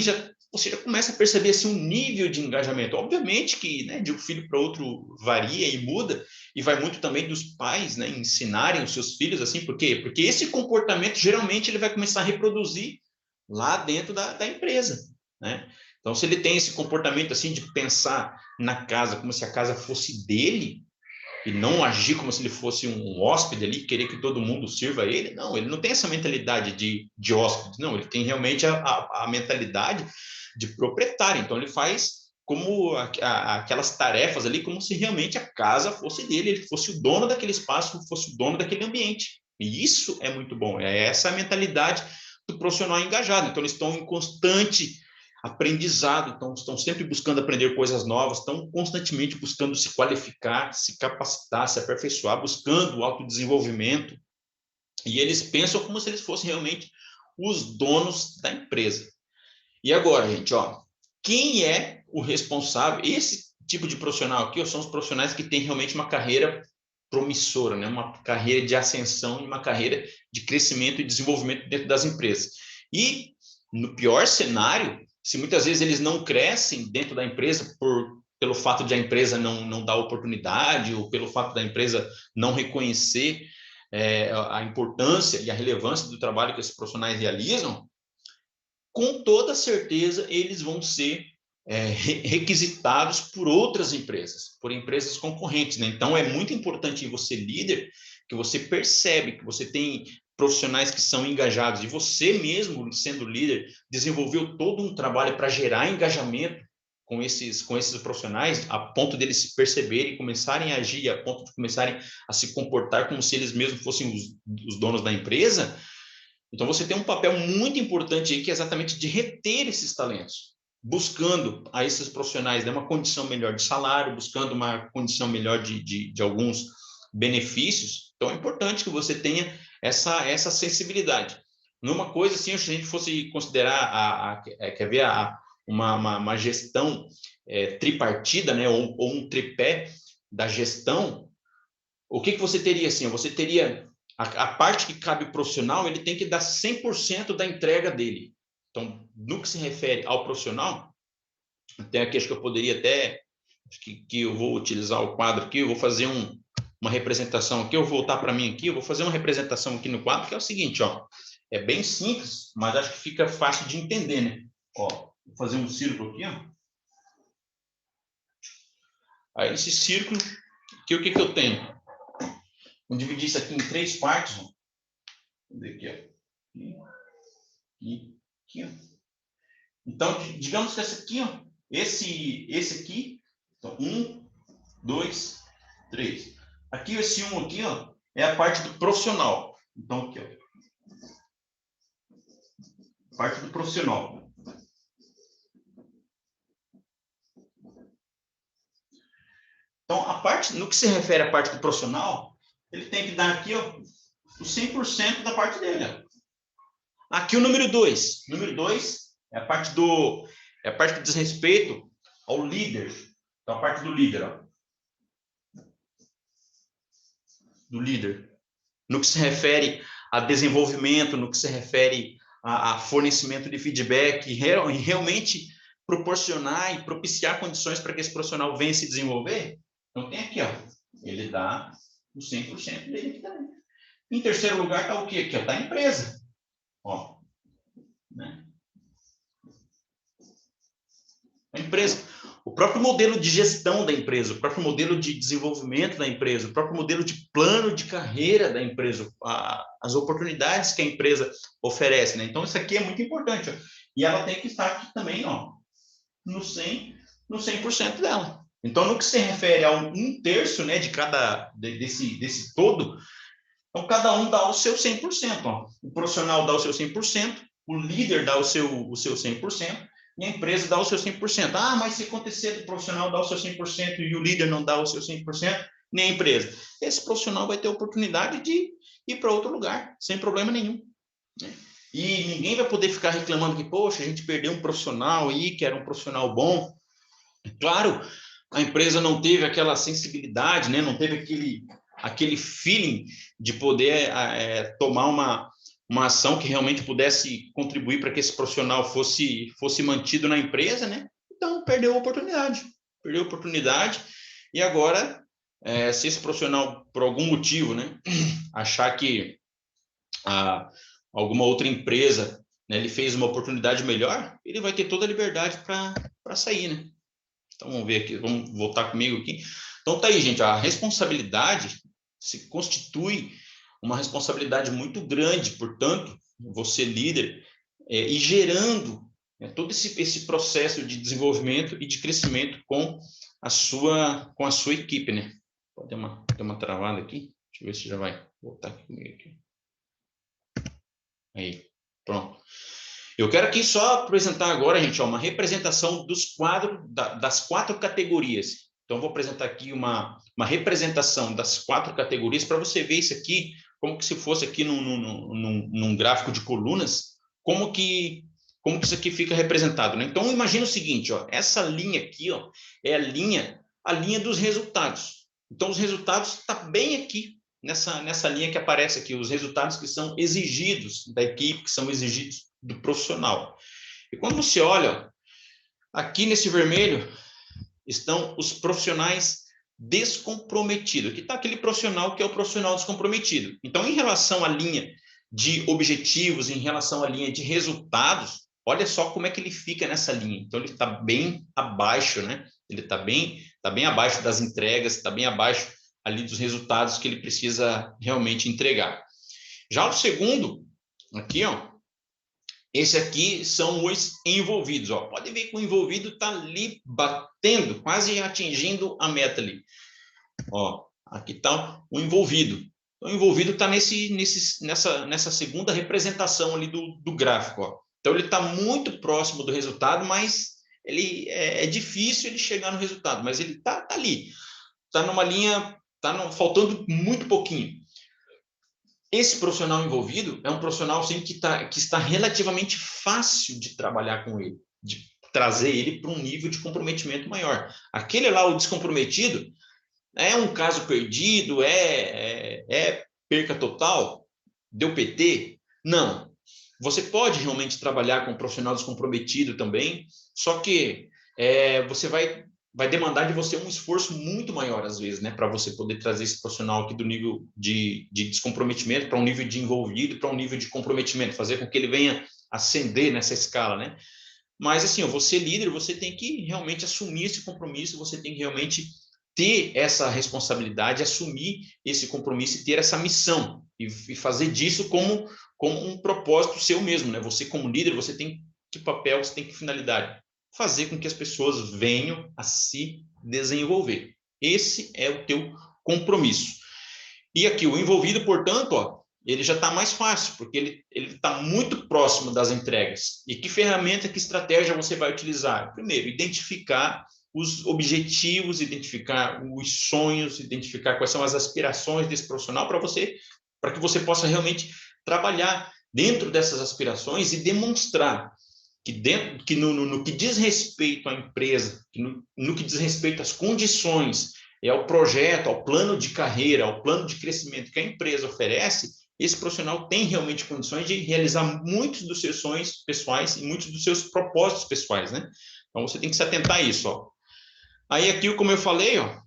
você já começa a perceber assim, um nível de engajamento. Obviamente que, né, de um filho para outro varia e muda, e vai muito também dos pais, né, ensinarem os seus filhos assim. Por quê? Porque esse comportamento geralmente ele vai começar a reproduzir lá dentro da empresa, né? Então, se ele tem esse comportamento assim de pensar na casa como se a casa fosse dele, e não agir como se ele fosse um hóspede ali, querer que todo mundo sirva a ele, não, ele não tem essa mentalidade de hóspede, não, ele tem realmente a mentalidade de proprietário. Então, ele faz como aquelas tarefas ali, como se realmente a casa fosse dele, ele fosse o dono daquele espaço, fosse o dono daquele ambiente. E isso é muito bom, é essa a mentalidade do profissional engajado. Então, eles estão em constante aprendizado, então estão sempre buscando aprender coisas novas, estão constantemente buscando se qualificar, se capacitar, se aperfeiçoar, buscando o autodesenvolvimento, e eles pensam como se eles fossem realmente os donos da empresa. E agora, gente, ó, quem é o responsável? Esse tipo de profissional aqui, ó, são os profissionais que têm realmente uma carreira promissora, né? Uma carreira de ascensão e uma carreira de crescimento e desenvolvimento dentro das empresas. E no pior cenário, se muitas vezes eles não crescem dentro da empresa pelo fato de a empresa não dar oportunidade ou pelo fato da empresa não reconhecer a importância e a relevância do trabalho que esses profissionais realizam, com toda certeza eles vão ser requisitados por outras empresas, por empresas concorrentes, né? Então, é muito importante em você, líder, que você percebe que você tem profissionais que são engajados e você mesmo, sendo líder, desenvolveu todo um trabalho para gerar engajamento com esses profissionais, a ponto deles se perceberem e começarem a agir, a ponto de começarem a se comportar como se eles mesmos fossem os donos da empresa. Então, você tem um papel muito importante aí, que é exatamente de reter esses talentos, buscando a esses profissionais, né, uma condição melhor de salário, buscando uma condição melhor de alguns benefícios. Então, é importante que você tenha essa sensibilidade. Numa coisa assim, se a gente fosse considerar, quer ver, uma gestão tripartida, né, ou um tripé da gestão, o que você teria assim? Você teria a parte que cabe ao profissional, ele tem que dar 100% da entrega dele. Então, no que se refere ao profissional, até aqui acho que eu poderia até, acho que eu vou utilizar o quadro aqui, eu vou fazer uma representação aqui, eu vou voltar para mim aqui, eu vou fazer uma representação aqui no quadro, que é o seguinte, ó, é bem simples, mas acho que fica fácil de entender, né? Ó, vou fazer um círculo aqui, ó. Aí, esse círculo, aqui, o que eu tenho? Vou dividir isso aqui em 3 partes, ó. Vou ver aqui, ó. Aqui, ó. Então, digamos que esse aqui, ó, esse aqui, então, 1, 2, 3. Aqui, esse 1 aqui, ó, é a parte do profissional. Então, aqui, ó. Parte do profissional. Então, no que se refere à parte do profissional, ele tem que dar aqui, ó, o 100% da parte dele, ó. Aqui o número 2. Número 2 é a parte do diz respeito ao líder. Então, a parte do líder, ó. Do líder. No que se refere a desenvolvimento, no que se refere a fornecimento de feedback, e realmente proporcionar e propiciar condições para que esse profissional venha se desenvolver. Então, tem aqui, ó, ele dá o 100% dele aqui também. Em terceiro lugar, está o quê? Aqui, está a empresa. Ó, né? A empresa, o próprio modelo de gestão da empresa, o próprio modelo de desenvolvimento da empresa, o próprio modelo de plano de carreira da empresa, as oportunidades que a empresa oferece, né? Então, isso aqui é muito importante, ó. E ela tem que estar aqui também, ó, no 100% dela. Então, no que se refere a 1/3, né, desse todo, então cada um dá o seu 100%, ó. O profissional dá o seu 100%, o líder dá o seu 100%, e a empresa dá o seu 100%. Ah, mas se acontecer do profissional dar o seu 100% e o líder não dá o seu 100%, nem a empresa. Esse profissional vai ter a oportunidade de ir para outro lugar, sem problema nenhum, né? E ninguém vai poder ficar reclamando que, poxa, a gente perdeu um profissional aí, que era um profissional bom. Claro, a empresa não teve aquela sensibilidade, né? Não teve aquele feeling de poder tomar uma ação que realmente pudesse contribuir para que esse profissional fosse mantido na empresa, né? Então, perdeu a oportunidade. Perdeu a oportunidade e agora, se esse profissional, por algum motivo, né, achar que alguma outra empresa, né, ele fez uma oportunidade melhor, ele vai ter toda a liberdade para sair, né? Então, vamos ver aqui, vamos voltar comigo aqui. Então, tá aí, gente, a responsabilidade se constitui uma responsabilidade muito grande, portanto, você líder, e gerando, né, todo esse processo de desenvolvimento e de crescimento com a sua equipe, né? Pode ter uma travada aqui, deixa eu ver se já vai voltar aqui comigo aqui. Aí, pronto. Eu quero aqui só apresentar agora, gente, uma representação dos quadros, das 4 categorias. Então, vou apresentar aqui uma representação das 4 categorias para você ver isso aqui, como que se fosse aqui num gráfico de colunas, como que isso aqui fica representado, né? Então, imagina o seguinte, ó, essa linha aqui, ó, é a linha dos resultados. Então, os resultados estão bem aqui, nessa linha que aparece aqui, os resultados que são exigidos da equipe, que são exigidos do profissional. E quando você olha, aqui nesse vermelho estão os profissionais descomprometidos. Aqui está aquele profissional que é o profissional descomprometido. Então, em relação à linha de objetivos, em relação à linha de resultados, olha só como é que ele fica nessa linha. Então, ele está bem abaixo, né? Ele está bem abaixo das entregas, está bem abaixo ali dos resultados que ele precisa realmente entregar. Já o segundo, aqui, ó, esse aqui são os envolvidos. Ó. Pode ver que o envolvido está ali batendo, quase atingindo a meta ali. Ó, aqui está o envolvido. O envolvido está nessa segunda representação ali do gráfico. Ó. Então, ele está muito próximo do resultado, mas ele é difícil ele chegar no resultado, mas ele está ali. Está numa linha, faltando muito pouquinho. Esse profissional envolvido é um profissional sim, que está relativamente fácil de trabalhar com ele, de trazer ele para um nível de comprometimento maior. Aquele lá, o descomprometido, é um caso perdido, é perca total, deu PT? Não. Você pode realmente trabalhar com um profissional descomprometido também, só que você vai demandar de você um esforço muito maior, às vezes, né, para você poder trazer esse profissional aqui do nível de descomprometimento para um nível de envolvido, para um nível de comprometimento, fazer com que ele venha ascender nessa escala, né? Mas, assim, você líder, você tem que realmente assumir esse compromisso, você tem que realmente ter essa responsabilidade, assumir esse compromisso e ter essa missão e fazer disso como um propósito seu mesmo, né? Você como líder, você tem que papel, você tem que finalidade? Fazer com que as pessoas venham a se desenvolver. Esse é o teu compromisso. E aqui, o envolvido, portanto, ó, ele já está mais fácil, porque ele está muito próximo das entregas. E que ferramenta, que estratégia você vai utilizar? Primeiro, identificar os objetivos, identificar os sonhos, identificar quais são as aspirações desse profissional para que você possa realmente trabalhar dentro dessas aspirações e demonstrar que no que diz respeito à empresa, no que diz respeito às condições, ao projeto, ao plano de carreira, ao plano de crescimento que a empresa oferece, esse profissional tem realmente condições de realizar muitos dos seus sonhos pessoais e muitos dos seus propósitos pessoais, né? Então, você tem que se atentar a isso, ó. Aí, aqui, como eu falei, ó,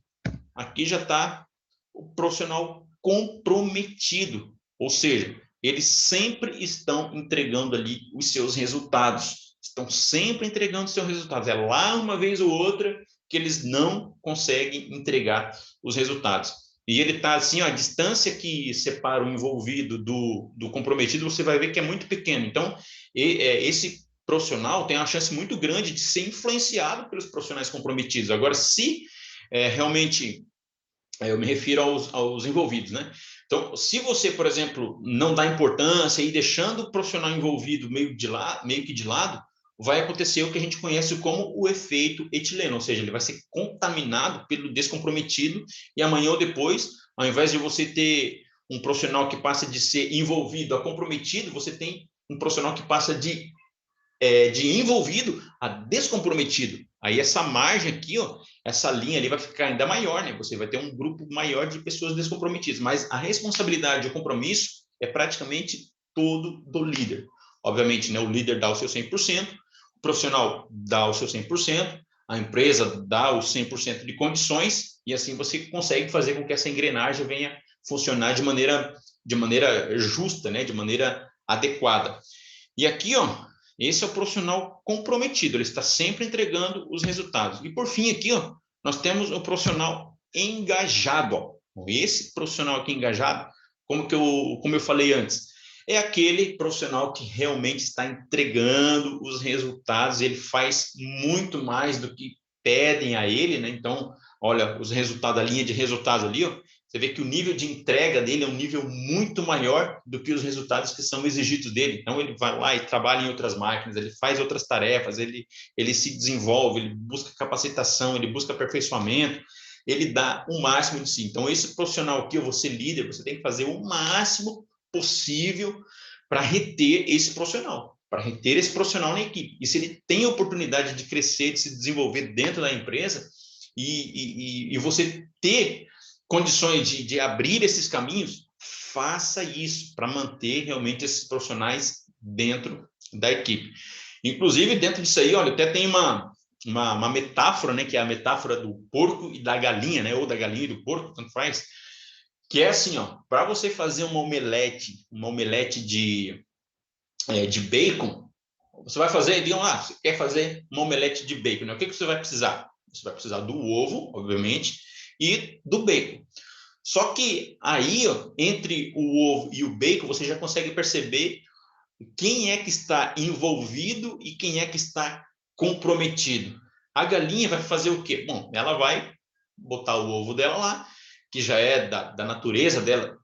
aqui já está o profissional comprometido, ou seja, eles sempre estão entregando ali os seus resultados, estão sempre entregando os seus resultados. É lá uma vez ou outra que eles não conseguem entregar os resultados. E ele está assim, ó, a distância que separa o envolvido do comprometido, você vai ver que é muito pequeno. Então, esse profissional tem uma chance muito grande de ser influenciado pelos profissionais comprometidos. Agora, se realmente, eu me refiro aos envolvidos, né? Então, se você, por exemplo, não dá importância e deixando o profissional envolvido meio que de lado, vai acontecer o que a gente conhece como o efeito etileno, ou seja, ele vai ser contaminado pelo descomprometido e amanhã ou depois, ao invés de você ter um profissional que passa de ser envolvido a comprometido, você tem um profissional que passa de envolvido a descomprometido. Aí essa margem aqui, ó, essa linha ali vai ficar ainda maior, né? Você vai ter um grupo maior de pessoas descomprometidas, mas a responsabilidade e o compromisso é praticamente todo do líder. Obviamente, né, o líder dá o seu 100%, o profissional dá o seu 100%, a empresa dá o 100% de condições, e assim você consegue fazer com que essa engrenagem venha funcionar de maneira justa, né, de maneira adequada. E aqui, ó, esse é o profissional comprometido, ele está sempre entregando os resultados. E por fim, aqui, ó, nós temos o profissional engajado. Ó. Esse profissional aqui engajado, como eu falei antes, é aquele profissional que realmente está entregando os resultados, ele faz muito mais do que pedem a ele, né? Então, olha, os resultados, a linha de resultados ali, ó, você vê que o nível de entrega dele é um nível muito maior do que os resultados que são exigidos dele. Então, ele vai lá e trabalha em outras máquinas, ele faz outras tarefas, ele se desenvolve, ele busca capacitação, ele busca aperfeiçoamento, ele dá o máximo de si. Então, esse profissional aqui, você líder, você tem que fazer o máximo possível para reter esse profissional, na equipe. E se ele tem a oportunidade de crescer, de se desenvolver dentro da empresa, e você ter condições de abrir esses caminhos, faça isso para manter realmente esses profissionais dentro da equipe. Inclusive, dentro disso aí, olha, até tem uma metáfora, né, que é a metáfora do porco e da galinha, né, ou da galinha e do porco, tanto faz, que é assim, ó, para você fazer uma omelete de bacon, você vai fazer, digam lá, você quer fazer uma omelete de bacon, né? O que você vai precisar? Você vai precisar do ovo, obviamente, e do bacon. Só que aí, ó, entre o ovo e o bacon, você já consegue perceber quem é que está envolvido e quem é que está comprometido. A galinha vai fazer o quê? Bom, ela vai botar o ovo dela lá, que já é da natureza dela,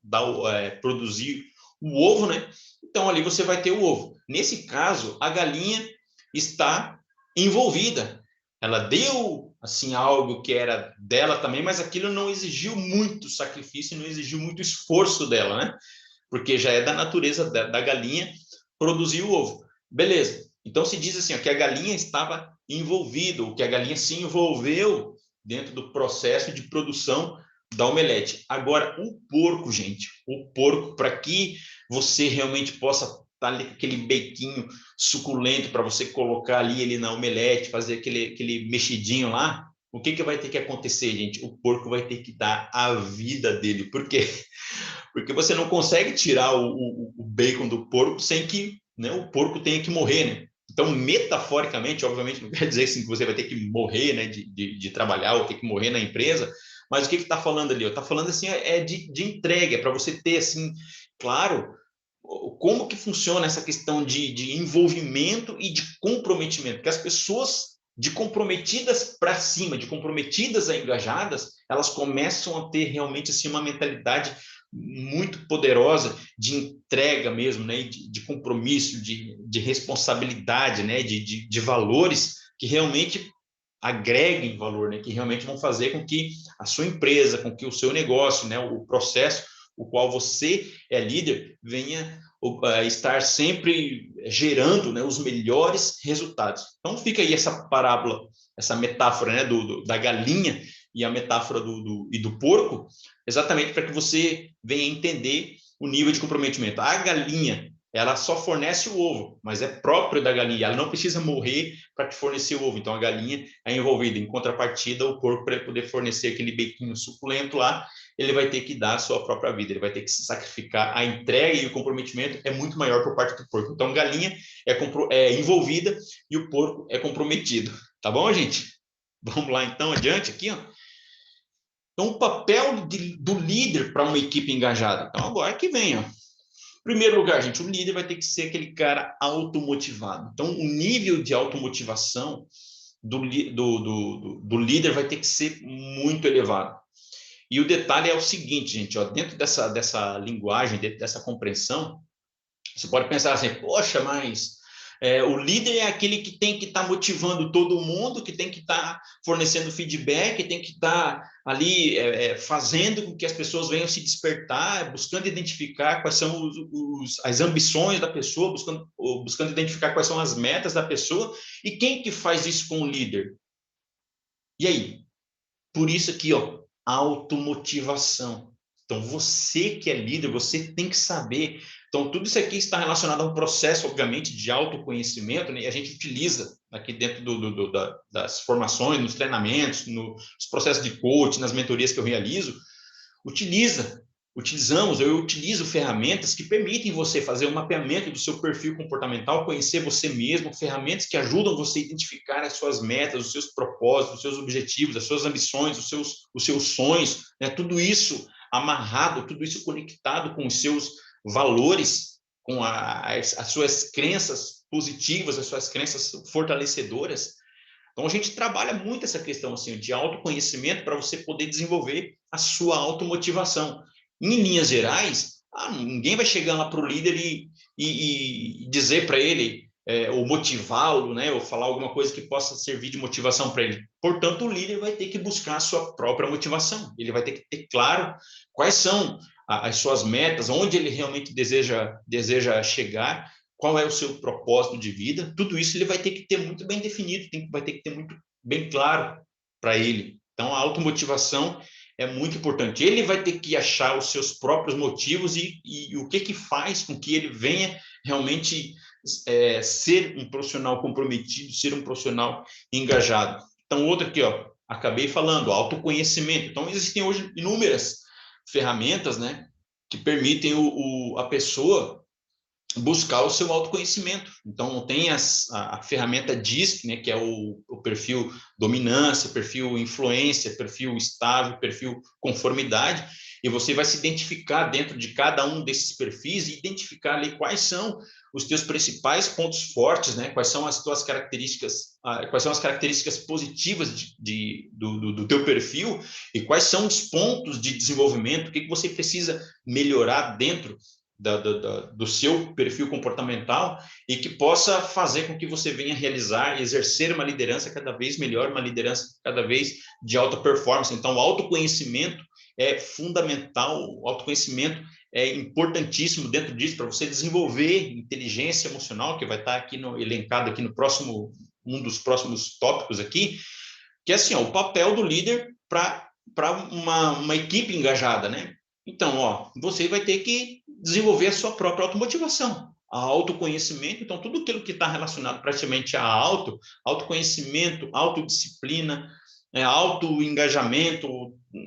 produzir o ovo, né? Então ali você vai ter o ovo. Nesse caso, a galinha está envolvida. Ela deu assim algo que era dela também, mas aquilo não exigiu muito sacrifício, não exigiu muito esforço dela, né? Porque já é da natureza da galinha produzir o ovo. Beleza. Então se diz assim, ó, que a galinha estava envolvida, ou que a galinha se envolveu dentro do processo de produção da omelete. Agora, o porco, gente, o porco, para que você realmente possa estar ali com aquele bequinho suculento para você colocar ali ele na omelete, fazer aquele mexidinho lá, o que vai ter que acontecer, gente? O porco vai ter que dar a vida dele. Por quê? Porque você não consegue tirar o bacon do porco sem que, né, o porco tenha que morrer, né? Então, metaforicamente, obviamente, não quer dizer assim, que você vai ter que morrer, né, de trabalhar ou ter que morrer na empresa, mas o que está falando ali? Está falando assim, de entrega, para você ter, assim, claro, como que funciona essa questão de envolvimento e de comprometimento, que as pessoas de comprometidas para cima, de comprometidas a engajadas, elas começam a ter realmente assim uma mentalidade muito poderosa de entrega mesmo, né, de compromisso, de responsabilidade, né, de valores que realmente agreguem valor, né, que realmente vão fazer com que a sua empresa, com que o seu negócio, né, o processo o qual você é líder, venha estar sempre gerando, né, os melhores resultados. Então fica aí essa parábola, essa metáfora, né, da galinha e a metáfora do porco, exatamente para que você venha entender o nível de comprometimento. A galinha, ela só fornece o ovo, mas é próprio da galinha, ela não precisa morrer para te fornecer o ovo. Então a galinha é envolvida. Em contrapartida, o porco, para poder fornecer aquele bequinho suculento lá, ele vai ter que dar a sua própria vida, ele vai ter que se sacrificar. A entrega e o comprometimento é muito maior por parte do porco. Então, galinha é envolvida e o porco é comprometido. Tá bom, gente? Vamos lá, então, adiante aqui, ó. Então, o papel do líder para uma equipe engajada. Então, agora que vem, ó. Em primeiro lugar, gente, o líder vai ter que ser aquele cara automotivado. Então, o nível de automotivação do líder vai ter que ser muito elevado. E o detalhe é o seguinte, gente, ó, dentro dessa linguagem, dentro dessa compreensão, você pode pensar assim, poxa, mas O líder é aquele que tem que estar motivando todo mundo, que tem que estar fornecendo feedback, que tem que estar ali fazendo com que as pessoas venham se despertar, buscando identificar quais são as ambições da pessoa, buscando identificar quais são as metas da pessoa. E quem que faz isso com o líder? E aí? Por isso aqui, ó, automotivação. Então, você que é líder, você tem que saber. Então, tudo isso aqui está relacionado a um processo, obviamente, de autoconhecimento, né? E a gente utiliza aqui dentro das formações, nos treinamentos, nos processos de coaching, nas mentorias que eu realizo, eu utilizo ferramentas que permitem você fazer um mapeamento do seu perfil comportamental, conhecer você mesmo, ferramentas que ajudam você a identificar as suas metas, os seus propósitos, os seus objetivos, as suas ambições, os seus sonhos, né? Tudo isso amarrado, tudo isso conectado com os seus valores, com as suas crenças positivas, as suas crenças fortalecedoras. Então, a gente trabalha muito essa questão assim, de autoconhecimento para você poder desenvolver a sua automotivação. Em linhas gerais, ninguém vai chegar lá para o líder e dizer para ele, ou motivá-lo, né, ou falar alguma coisa que possa servir de motivação para ele. Portanto, o líder vai ter que buscar a sua própria motivação. Ele vai ter que ter claro quais são as suas metas, onde ele realmente deseja chegar, qual é o seu propósito de vida. Tudo isso ele vai ter que ter muito bem definido, vai ter que ter muito bem claro para ele. Então, a automotivação é muito importante. Ele vai ter que achar os seus próprios motivos e o que faz com que ele venha realmente ser um profissional comprometido, ser um profissional engajado. Então, outro aqui, ó, acabei falando, autoconhecimento. Então, existem hoje inúmeras ferramentas, né, que permitem a pessoa buscar o seu autoconhecimento. Então, tem a ferramenta DISC, né, que é o perfil dominância, perfil influência, perfil estável, perfil conformidade, e você vai se identificar dentro de cada um desses perfis e identificar ali quais são os teus principais pontos fortes, né? Quais são as tuas características, quais são as características positivas do teu perfil e quais são os pontos de desenvolvimento, o que você precisa melhorar dentro do seu perfil comportamental e que possa fazer com que você venha realizar e exercer uma liderança cada vez melhor, uma liderança cada vez de alta performance. Então, o autoconhecimento é fundamental, o autoconhecimento é importantíssimo dentro disso para você desenvolver inteligência emocional, que vai estar aqui elencado aqui no próximo, um dos próximos tópicos aqui, que é assim, ó, o papel do líder para uma equipe engajada, né? Então, ó, você vai ter que desenvolver a sua própria automotivação, a autoconhecimento. Então, tudo aquilo que está relacionado praticamente a autoconhecimento, autodisciplina, autoengajamento,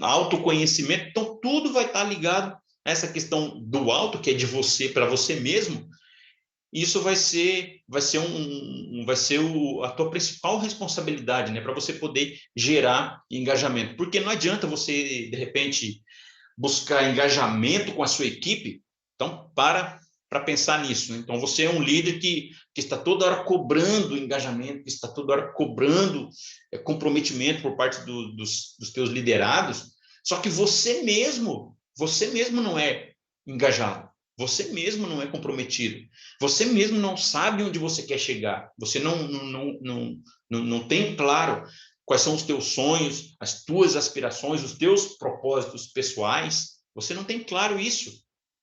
autoconhecimento. Então, tudo vai estar ligado a essa questão do auto, que é de você para você mesmo. Isso vai ser a tua principal responsabilidade, né, para você poder gerar engajamento. Porque não adianta você, de repente, buscar engajamento com a sua equipe. Então, para pensar nisso, né? Então, você é um líder que está toda hora cobrando engajamento, que está toda hora cobrando comprometimento por parte dos teus liderados, só que você mesmo não é engajado. Você mesmo não é comprometido. Você mesmo não sabe onde você quer chegar. Você não tem claro quais são os teus sonhos, as tuas aspirações, os teus propósitos pessoais. Você não tem claro isso.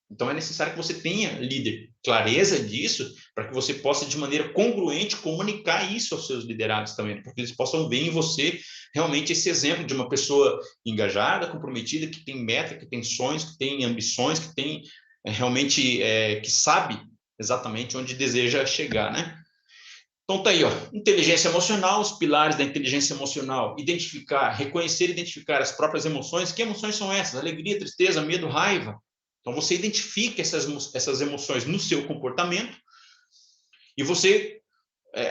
Então, é necessário que você tenha, líder, clareza disso, para que você possa, de maneira congruente, comunicar isso aos seus liderados também, para que eles possam ver em você realmente esse exemplo de uma pessoa engajada, comprometida, que tem meta, que tem sonhos, que tem ambições, que tem realmente, que sabe exatamente onde deseja chegar, né? Então tá aí, ó, inteligência emocional, os pilares da inteligência emocional, reconhecer e identificar as próprias emoções. Que emoções são essas? Alegria, tristeza, medo, raiva. Então você identifica essas emoções no seu comportamento e você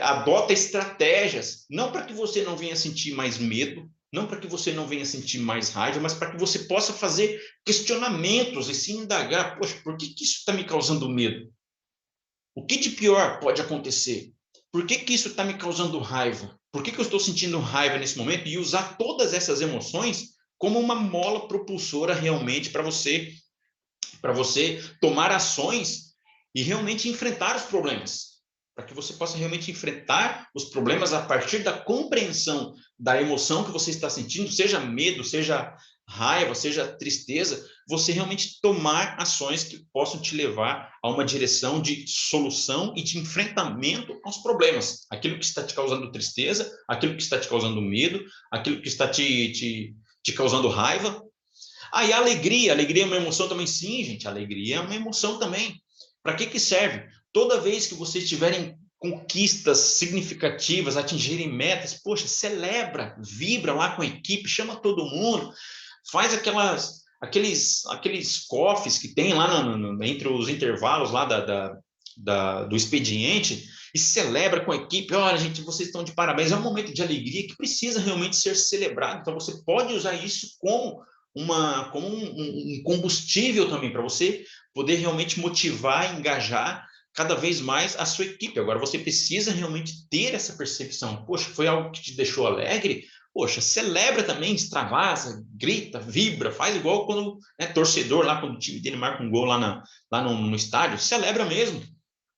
adota estratégias, não para que você não venha sentir mais medo, não para que você não venha sentir mais raiva, mas para que você possa fazer questionamentos e se indagar, poxa, por que isso está me causando medo? O que de pior pode acontecer? Por que isso está me causando raiva? Por que eu estou sentindo raiva nesse momento? E usar todas essas emoções como uma mola propulsora realmente para você tomar ações e realmente enfrentar os problemas. para que você possa realmente enfrentar os problemas a partir da compreensão da emoção que você está sentindo, seja medo, seja raiva, seja tristeza, você realmente tomar ações que possam te levar a uma direção de solução e de enfrentamento aos problemas. Aquilo que está te causando tristeza, aquilo que está te causando medo, aquilo que está te causando raiva. E a alegria é uma emoção também? Sim, gente, a alegria é uma emoção também. Para que serve? Toda vez que vocês tiverem conquistas significativas, atingirem metas, poxa, celebra, vibra lá com a equipe, chama todo mundo, faz aqueles cofres que tem lá entre os intervalos lá do expediente e celebra com a equipe. Olha, gente, vocês estão de parabéns. É um momento de alegria que precisa realmente ser celebrado. Então, você pode usar isso como um combustível também para você poder realmente motivar, engajar cada vez mais a sua equipe. Agora, você precisa realmente ter essa percepção. Poxa, foi algo que te deixou alegre? Poxa, celebra também, extravasa, grita, vibra, faz igual quando torcedor lá, quando o time dele marca um gol lá no estádio, celebra mesmo.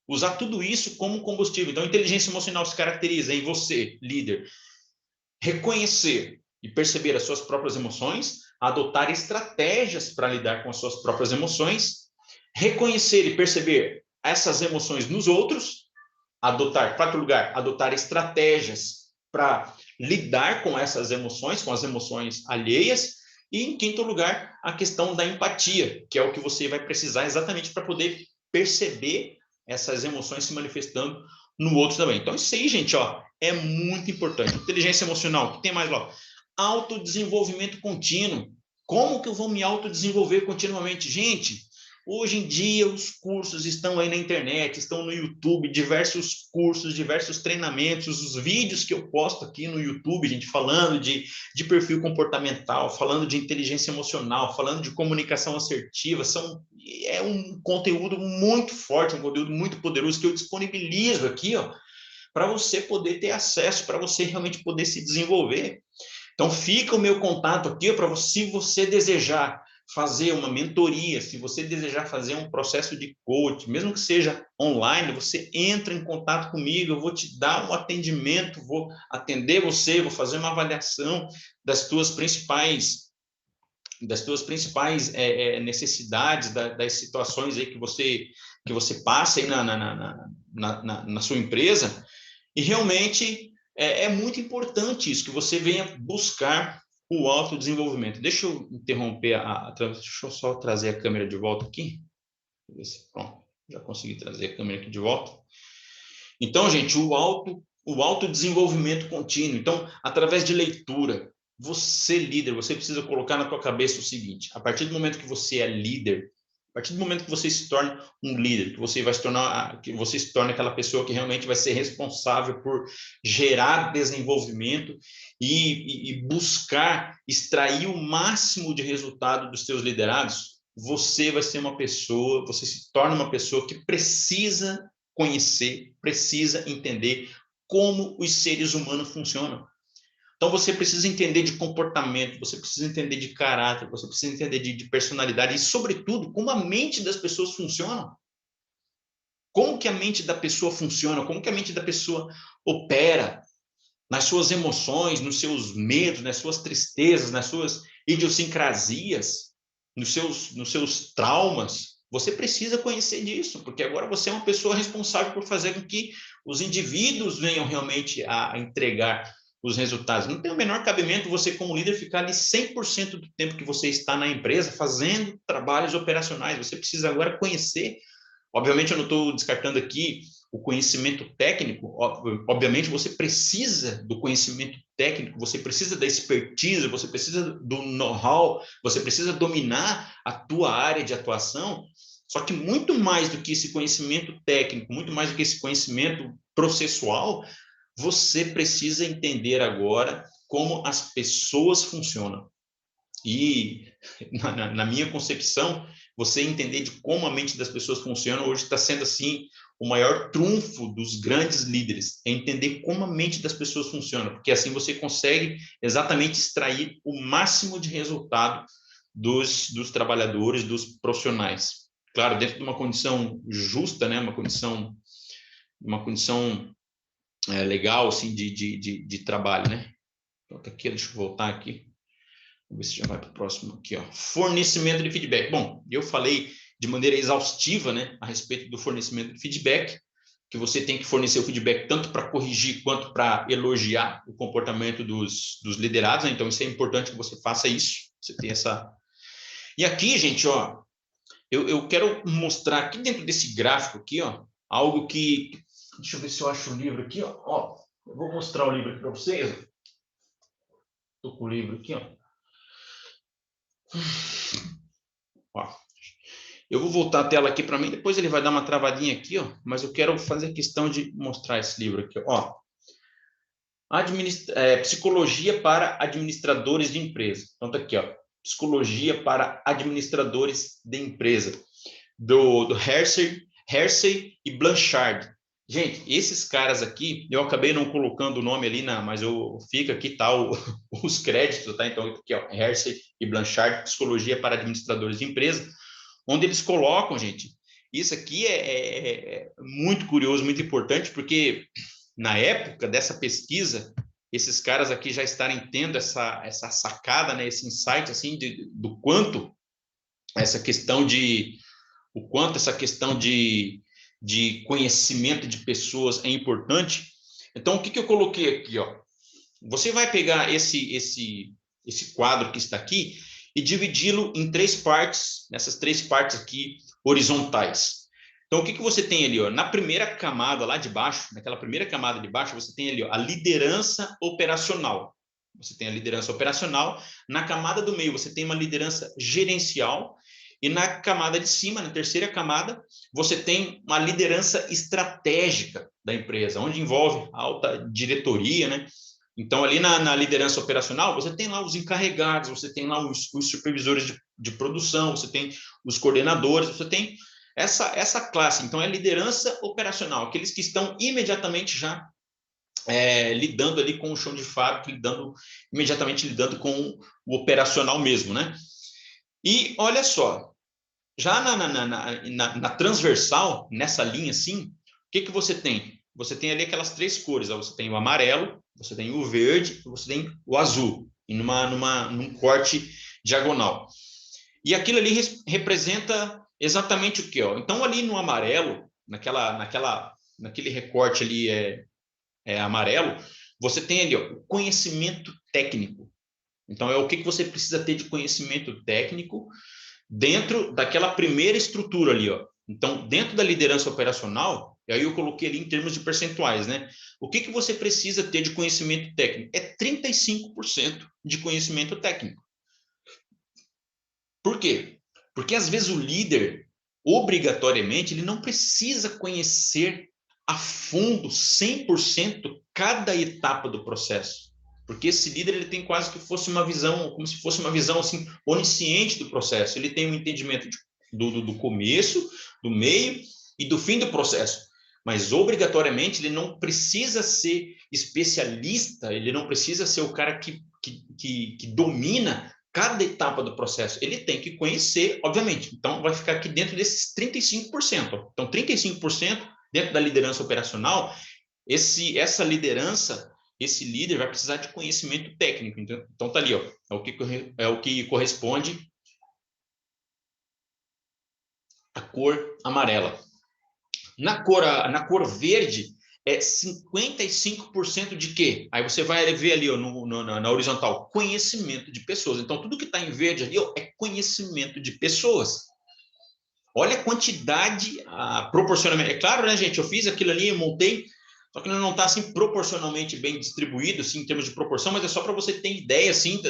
Usar tudo isso como combustível. Então, inteligência emocional se caracteriza em você, líder, reconhecer e perceber as suas próprias emoções, adotar estratégias para lidar com as suas próprias emoções, reconhecer e perceber essas emoções nos outros, quarto lugar, adotar estratégias para lidar com essas emoções, com as emoções alheias, e em quinto lugar, a questão da empatia, que é o que você vai precisar exatamente para poder perceber essas emoções se manifestando no outro também. Então, isso aí, gente, é muito importante. Inteligência emocional, o que tem mais lá? Autodesenvolvimento contínuo. Como que eu vou me autodesenvolver continuamente? Gente, hoje em dia os cursos estão aí na internet, estão no YouTube, diversos cursos, diversos treinamentos, os vídeos que eu posto aqui no YouTube, gente, falando de perfil comportamental, falando de inteligência emocional, falando de comunicação assertiva, é um conteúdo muito forte, um conteúdo muito poderoso que eu disponibilizo aqui, para você poder ter acesso, para você realmente poder se desenvolver. Então, fica o meu contato aqui para você, se você desejar fazer uma mentoria, se você desejar fazer um processo de coaching, mesmo que seja online, você entra em contato comigo, eu vou te dar um atendimento, vou atender você, vou fazer uma avaliação das tuas principais necessidades, das situações aí que você passa aí na sua empresa, e realmente é muito importante isso, que você venha buscar o autodesenvolvimento. Deixa eu interromper deixa eu só trazer a câmera de volta aqui. Pronto, já consegui trazer a câmera aqui de volta. Então, gente, o autodesenvolvimento contínuo. Então, através de leitura, você, líder, você precisa colocar na tua cabeça o seguinte: a partir do momento que você é líder, a partir do momento que você se torna um líder, que você se torna aquela pessoa que realmente vai ser responsável por gerar desenvolvimento e buscar extrair o máximo de resultado dos seus liderados, você vai ser você se torna uma pessoa que precisa conhecer, precisa entender como os seres humanos funcionam. Então, você precisa entender de comportamento, você precisa entender de caráter, você precisa entender de personalidade e, sobretudo, como a mente das pessoas funciona. Como que a mente da pessoa funciona, como que a mente da pessoa opera nas suas emoções, nos seus medos, nas suas tristezas, nas suas idiosincrasias, nos seus traumas. Você precisa conhecer disso, porque agora você é uma pessoa responsável por fazer com que os indivíduos venham realmente a entregar os resultados. Não tem o menor cabimento você, como líder, ficar ali 100% do tempo que você está na empresa fazendo trabalhos operacionais. Você precisa agora conhecer. Obviamente, eu não estou descartando aqui o conhecimento técnico. Obviamente, você precisa do conhecimento técnico, você precisa da expertise, você precisa do know-how, você precisa dominar a tua área de atuação. Só que muito mais do que esse conhecimento técnico, muito mais do que esse conhecimento processual, você precisa entender agora como as pessoas funcionam. E, na minha concepção, você entender de como a mente das pessoas funciona hoje está sendo, assim, o maior trunfo dos grandes líderes, é entender como a mente das pessoas funciona, porque assim você consegue exatamente extrair o máximo de resultado dos trabalhadores, dos profissionais. Claro, dentro de uma condição justa, né, uma condição uma condição legal, assim, de trabalho, né? Então, tá aqui, deixa eu voltar aqui. Vamos ver se já vai para o próximo aqui, ó. Fornecimento de feedback. Bom, eu falei de maneira exaustiva, né, a respeito do fornecimento de feedback, que você tem que fornecer o feedback tanto para corrigir quanto para elogiar o comportamento dos liderados, né? Então, isso é importante que você faça isso. Você tem essa... E aqui, gente, ó, eu quero mostrar aqui dentro desse gráfico aqui, ó, algo que... Deixa eu ver se eu acho o livro aqui, ó. Eu vou mostrar o livro aqui para vocês. Estou com o livro aqui, ó. Ó. Eu vou voltar a tela aqui para mim, depois ele vai dar uma travadinha aqui, ó, mas eu quero fazer questão de mostrar esse livro aqui, ó. Psicologia para administradores de empresa. Então tá aqui, ó. Psicologia para administradores de empresa, do Hersey e Blanchard. Gente, esses caras aqui, eu acabei não colocando o nome ali, mas fica aqui, tá, os créditos, tá? Então, aqui, ó, Hersey e Blanchard, Psicologia para Administradores de Empresa, onde eles colocam, gente, isso aqui é muito curioso, muito importante, porque na época dessa pesquisa, esses caras aqui já estarem tendo essa sacada, né, esse insight, assim, do quanto essa questão de conhecimento de pessoas é importante. Então, o que eu coloquei aqui, ó? Você vai pegar esse quadro que está aqui e dividi-lo em 3 partes, nessas 3 partes aqui horizontais. Então, o que você tem ali, ó? Na primeira camada lá de baixo, naquela primeira camada de baixo, você tem ali, ó, a liderança operacional. Você tem a liderança operacional. Na camada do meio, você tem uma liderança gerencial. E na camada de cima, na terceira camada, você tem uma liderança estratégica da empresa, onde envolve a alta diretoria, né? Então, ali na liderança operacional, você tem lá os encarregados, você tem lá os supervisores de produção, você tem os coordenadores, você tem essa classe. Então, é liderança operacional, aqueles que estão imediatamente já lidando ali com o chão de fábrica, imediatamente lidando com o operacional mesmo, né? E olha só, já na transversal, nessa linha assim, o que você tem? Você tem ali aquelas 3 cores, ó. Você tem o amarelo, você tem o verde, você tem o azul, num corte diagonal. E aquilo ali representa exatamente o que? Ó? Então, ali no amarelo, naquele recorte ali amarelo, você tem ali, ó, o conhecimento técnico. Então, é o que você precisa ter de conhecimento técnico dentro daquela primeira estrutura ali, ó. Então, dentro da liderança operacional, e aí eu coloquei ali em termos de percentuais, né? O que você precisa ter de conhecimento técnico? É 35% de conhecimento técnico. Por quê? Porque às vezes o líder, obrigatoriamente, ele não precisa conhecer a fundo, 100%, cada etapa do processo. Porque esse líder ele tem quase que fosse uma visão, como se fosse uma visão assim, onisciente do processo. Ele tem um entendimento do começo, do meio e do fim do processo. Mas, obrigatoriamente, ele não precisa ser especialista, ele não precisa ser o cara que domina cada etapa do processo. Ele tem que conhecer, obviamente. Então, vai ficar aqui dentro desses 35%. Então, 35% dentro da liderança operacional, essa liderança, esse líder vai precisar de conhecimento técnico. Então tá ali, ó, é o que corresponde à cor amarela. Na cor verde, é 55% de quê? Aí você vai ver ali, ó, na horizontal, conhecimento de pessoas. Então, tudo que está em verde ali, ó, é conhecimento de pessoas. Olha a quantidade, proporcionalmente. É claro, né, gente? Eu fiz aquilo ali, eu montei, só que não está assim proporcionalmente bem distribuído, assim, em termos de proporção, mas é só para você ter ideia, assim,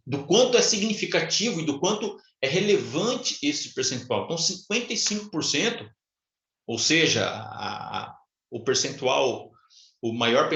do quanto é significativo e do quanto é relevante esse percentual. Então, 55%, ou seja, o percentual, o maior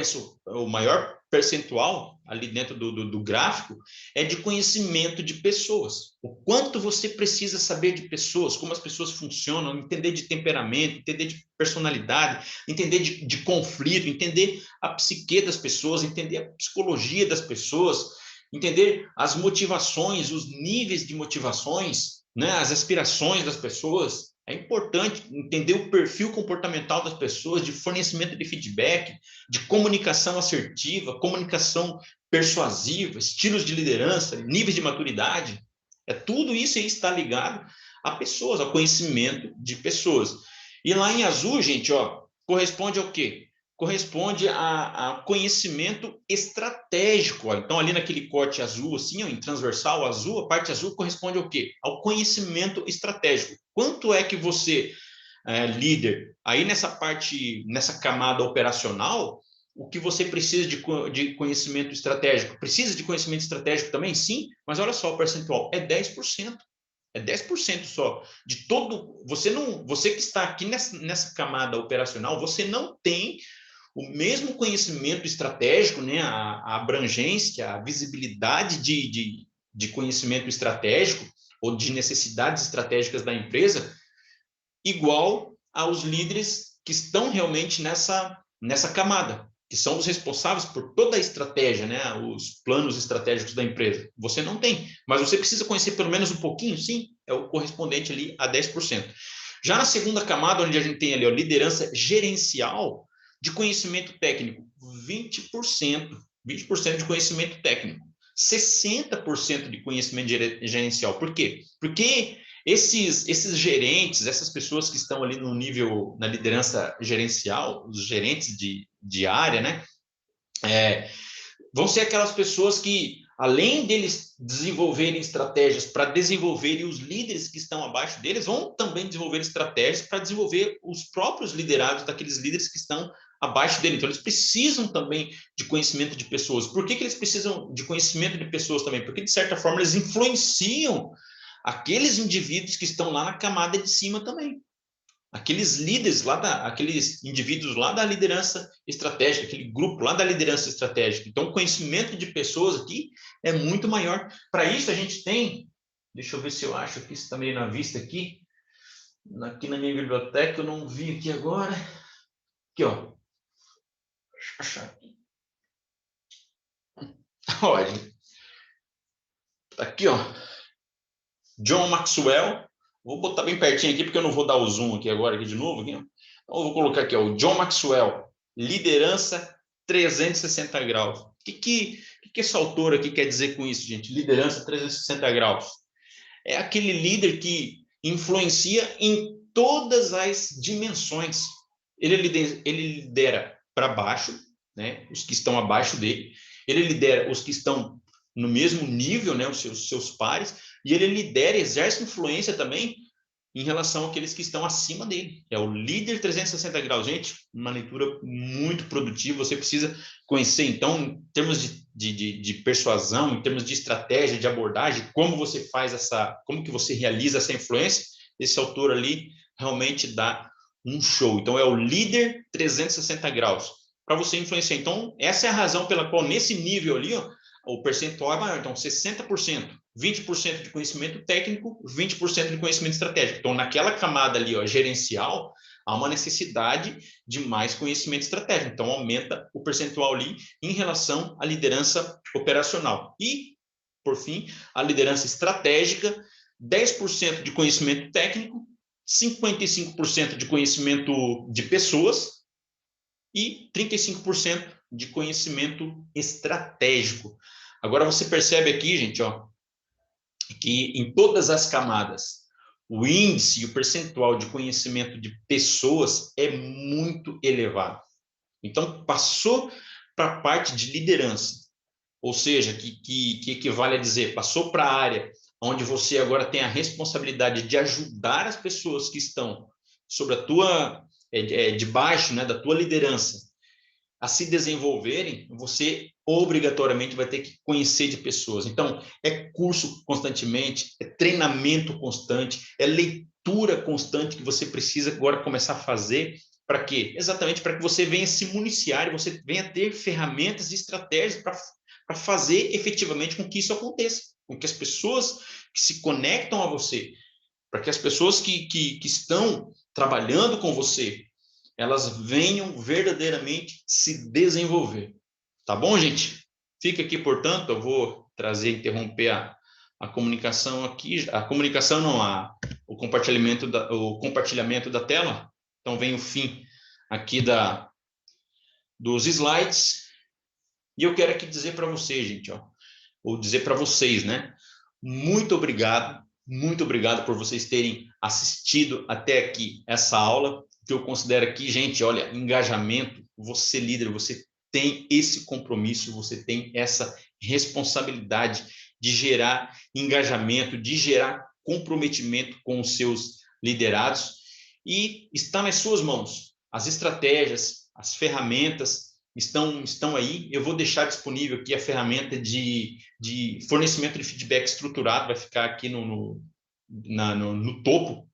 percentual ali dentro do gráfico é de conhecimento de pessoas. O quanto você precisa saber de pessoas, como as pessoas funcionam, entender de temperamento, entender de personalidade, entender de conflito, entender a psique das pessoas, entender a psicologia das pessoas, entender as motivações, os níveis de motivações, né, as aspirações das pessoas. É importante entender o perfil comportamental das pessoas, de fornecimento de feedback, de comunicação assertiva, comunicação persuasiva, estilos de liderança, níveis de maturidade. Tudo isso aí está ligado a pessoas, ao conhecimento de pessoas. E lá em azul, gente, ó, corresponde ao quê? Corresponde a conhecimento estratégico. Ó. Então, ali naquele corte azul, assim, ó, em transversal azul, a parte azul corresponde ao quê? Ao conhecimento estratégico. Quanto é que você, líder, aí nessa parte, nessa camada operacional, o que você precisa de conhecimento estratégico? Precisa de conhecimento estratégico também? Sim, mas olha só, o percentual é 10%. É 10% só de todo. Você que está aqui nessa camada operacional, você não tem o mesmo conhecimento estratégico, né, a abrangência, a visibilidade de conhecimento estratégico ou de necessidades estratégicas da empresa, igual aos líderes que estão realmente nessa camada, que são os responsáveis por toda a estratégia, né, os planos estratégicos da empresa. Você não tem, mas você precisa conhecer pelo menos um pouquinho, sim, é o correspondente ali a 10%. Já na segunda camada, onde a gente tem ali a liderança gerencial, de conhecimento técnico, 20%, 20% de conhecimento técnico, 60% de conhecimento gerencial. Por quê? Porque esses gerentes, essas pessoas que estão ali no nível, na liderança gerencial, os gerentes de área, né? Vão ser aquelas pessoas que, além deles desenvolverem estratégias para desenvolverem os líderes que estão abaixo deles, vão também desenvolver estratégias para desenvolver os próprios liderados daqueles líderes que estão abaixo dele. Então, eles precisam também de conhecimento de pessoas. Por que eles precisam de conhecimento de pessoas também? Porque, de certa forma, eles influenciam aqueles indivíduos que estão lá na camada de cima também. Aqueles líderes aqueles indivíduos lá da liderança estratégica, aquele grupo lá da liderança estratégica. Então, o conhecimento de pessoas aqui é muito maior. Para isso, a gente tem, deixa eu ver se eu acho que isso está meio na vista aqui na minha biblioteca, eu não vi aqui agora. Aqui, ó. Deixa eu achar aqui. Olha, aqui, ó. John Maxwell. Vou botar bem pertinho aqui, porque eu não vou dar o zoom aqui agora, aqui de novo. Aqui, então, eu vou colocar aqui, ó, o John Maxwell, liderança 360 graus. O que esse autor aqui quer dizer com isso, gente? Liderança 360 graus. É aquele líder que influencia em todas as dimensões. Ele lidera para baixo, né, os que estão abaixo dele. Ele lidera os que estão no mesmo nível, né, os seus pares, e ele lidera, exerce influência também em relação àqueles que estão acima dele. É o líder 360 graus. Gente, uma leitura muito produtiva. Você precisa conhecer, então, em termos de persuasão, em termos de estratégia, de abordagem, como você faz como que você realiza essa influência. Esse autor ali realmente dá um show. Então, é o líder 360 graus para você influenciar. Então, essa é a razão pela qual, nesse nível ali, ó, o percentual é maior. Então, 60%, 20% de conhecimento técnico, 20% de conhecimento estratégico. Então, naquela camada ali, ó, gerencial, há uma necessidade de mais conhecimento estratégico. Então, aumenta o percentual ali em relação à liderança operacional. E, por fim, a liderança estratégica, 10% de conhecimento técnico, 55% de conhecimento de pessoas e 35% de conhecimento estratégico. Agora você percebe aqui, gente, ó, que em todas as camadas, o índice e o percentual de conhecimento de pessoas é muito elevado. Então, passou para a parte de liderança, ou seja, que equivale a dizer, passou para a área onde você agora tem a responsabilidade de ajudar as pessoas que estão sobre a tua, debaixo, né, da tua liderança, a se desenvolverem, você obrigatoriamente vai ter que conhecer de pessoas. Então, é curso constantemente, é treinamento constante, é leitura constante que você precisa agora começar a fazer. Para quê? Exatamente para que você venha se municiar e você venha ter ferramentas e estratégias para fazer efetivamente com que isso aconteça, com que as pessoas que se conectam a você, para que as pessoas que estão trabalhando com você, elas venham verdadeiramente se desenvolver. Tá bom, gente? Fica aqui, portanto, eu vou interromper a a comunicação aqui, a comunicação não, o compartilhamento da tela. Então vem o fim aqui dos slides. E eu quero aqui dizer para vocês, gente, ó, ou dizer para vocês, né? Muito obrigado por vocês terem assistido até aqui essa aula, que eu considero aqui, gente, olha, engajamento, você líder, você tem esse compromisso, você tem essa responsabilidade de gerar engajamento, de gerar comprometimento com os seus liderados, e está nas suas mãos. As estratégias, as ferramentas estão aí. Eu vou deixar disponível aqui a ferramenta de fornecimento de feedback estruturado, vai ficar aqui no topo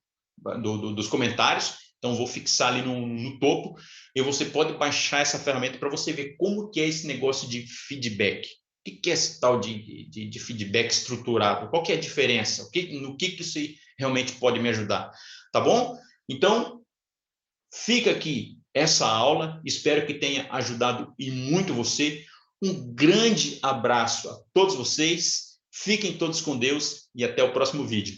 dos comentários. Então, vou fixar ali no topo, e você pode baixar essa ferramenta para você ver como que é esse negócio de feedback. O que é esse tal de feedback estruturado? Qual que é a diferença? No que isso realmente pode me ajudar? Tá bom? Então, fica aqui essa aula. Espero que tenha ajudado e muito você. Um grande abraço a todos vocês. Fiquem todos com Deus e até o próximo vídeo.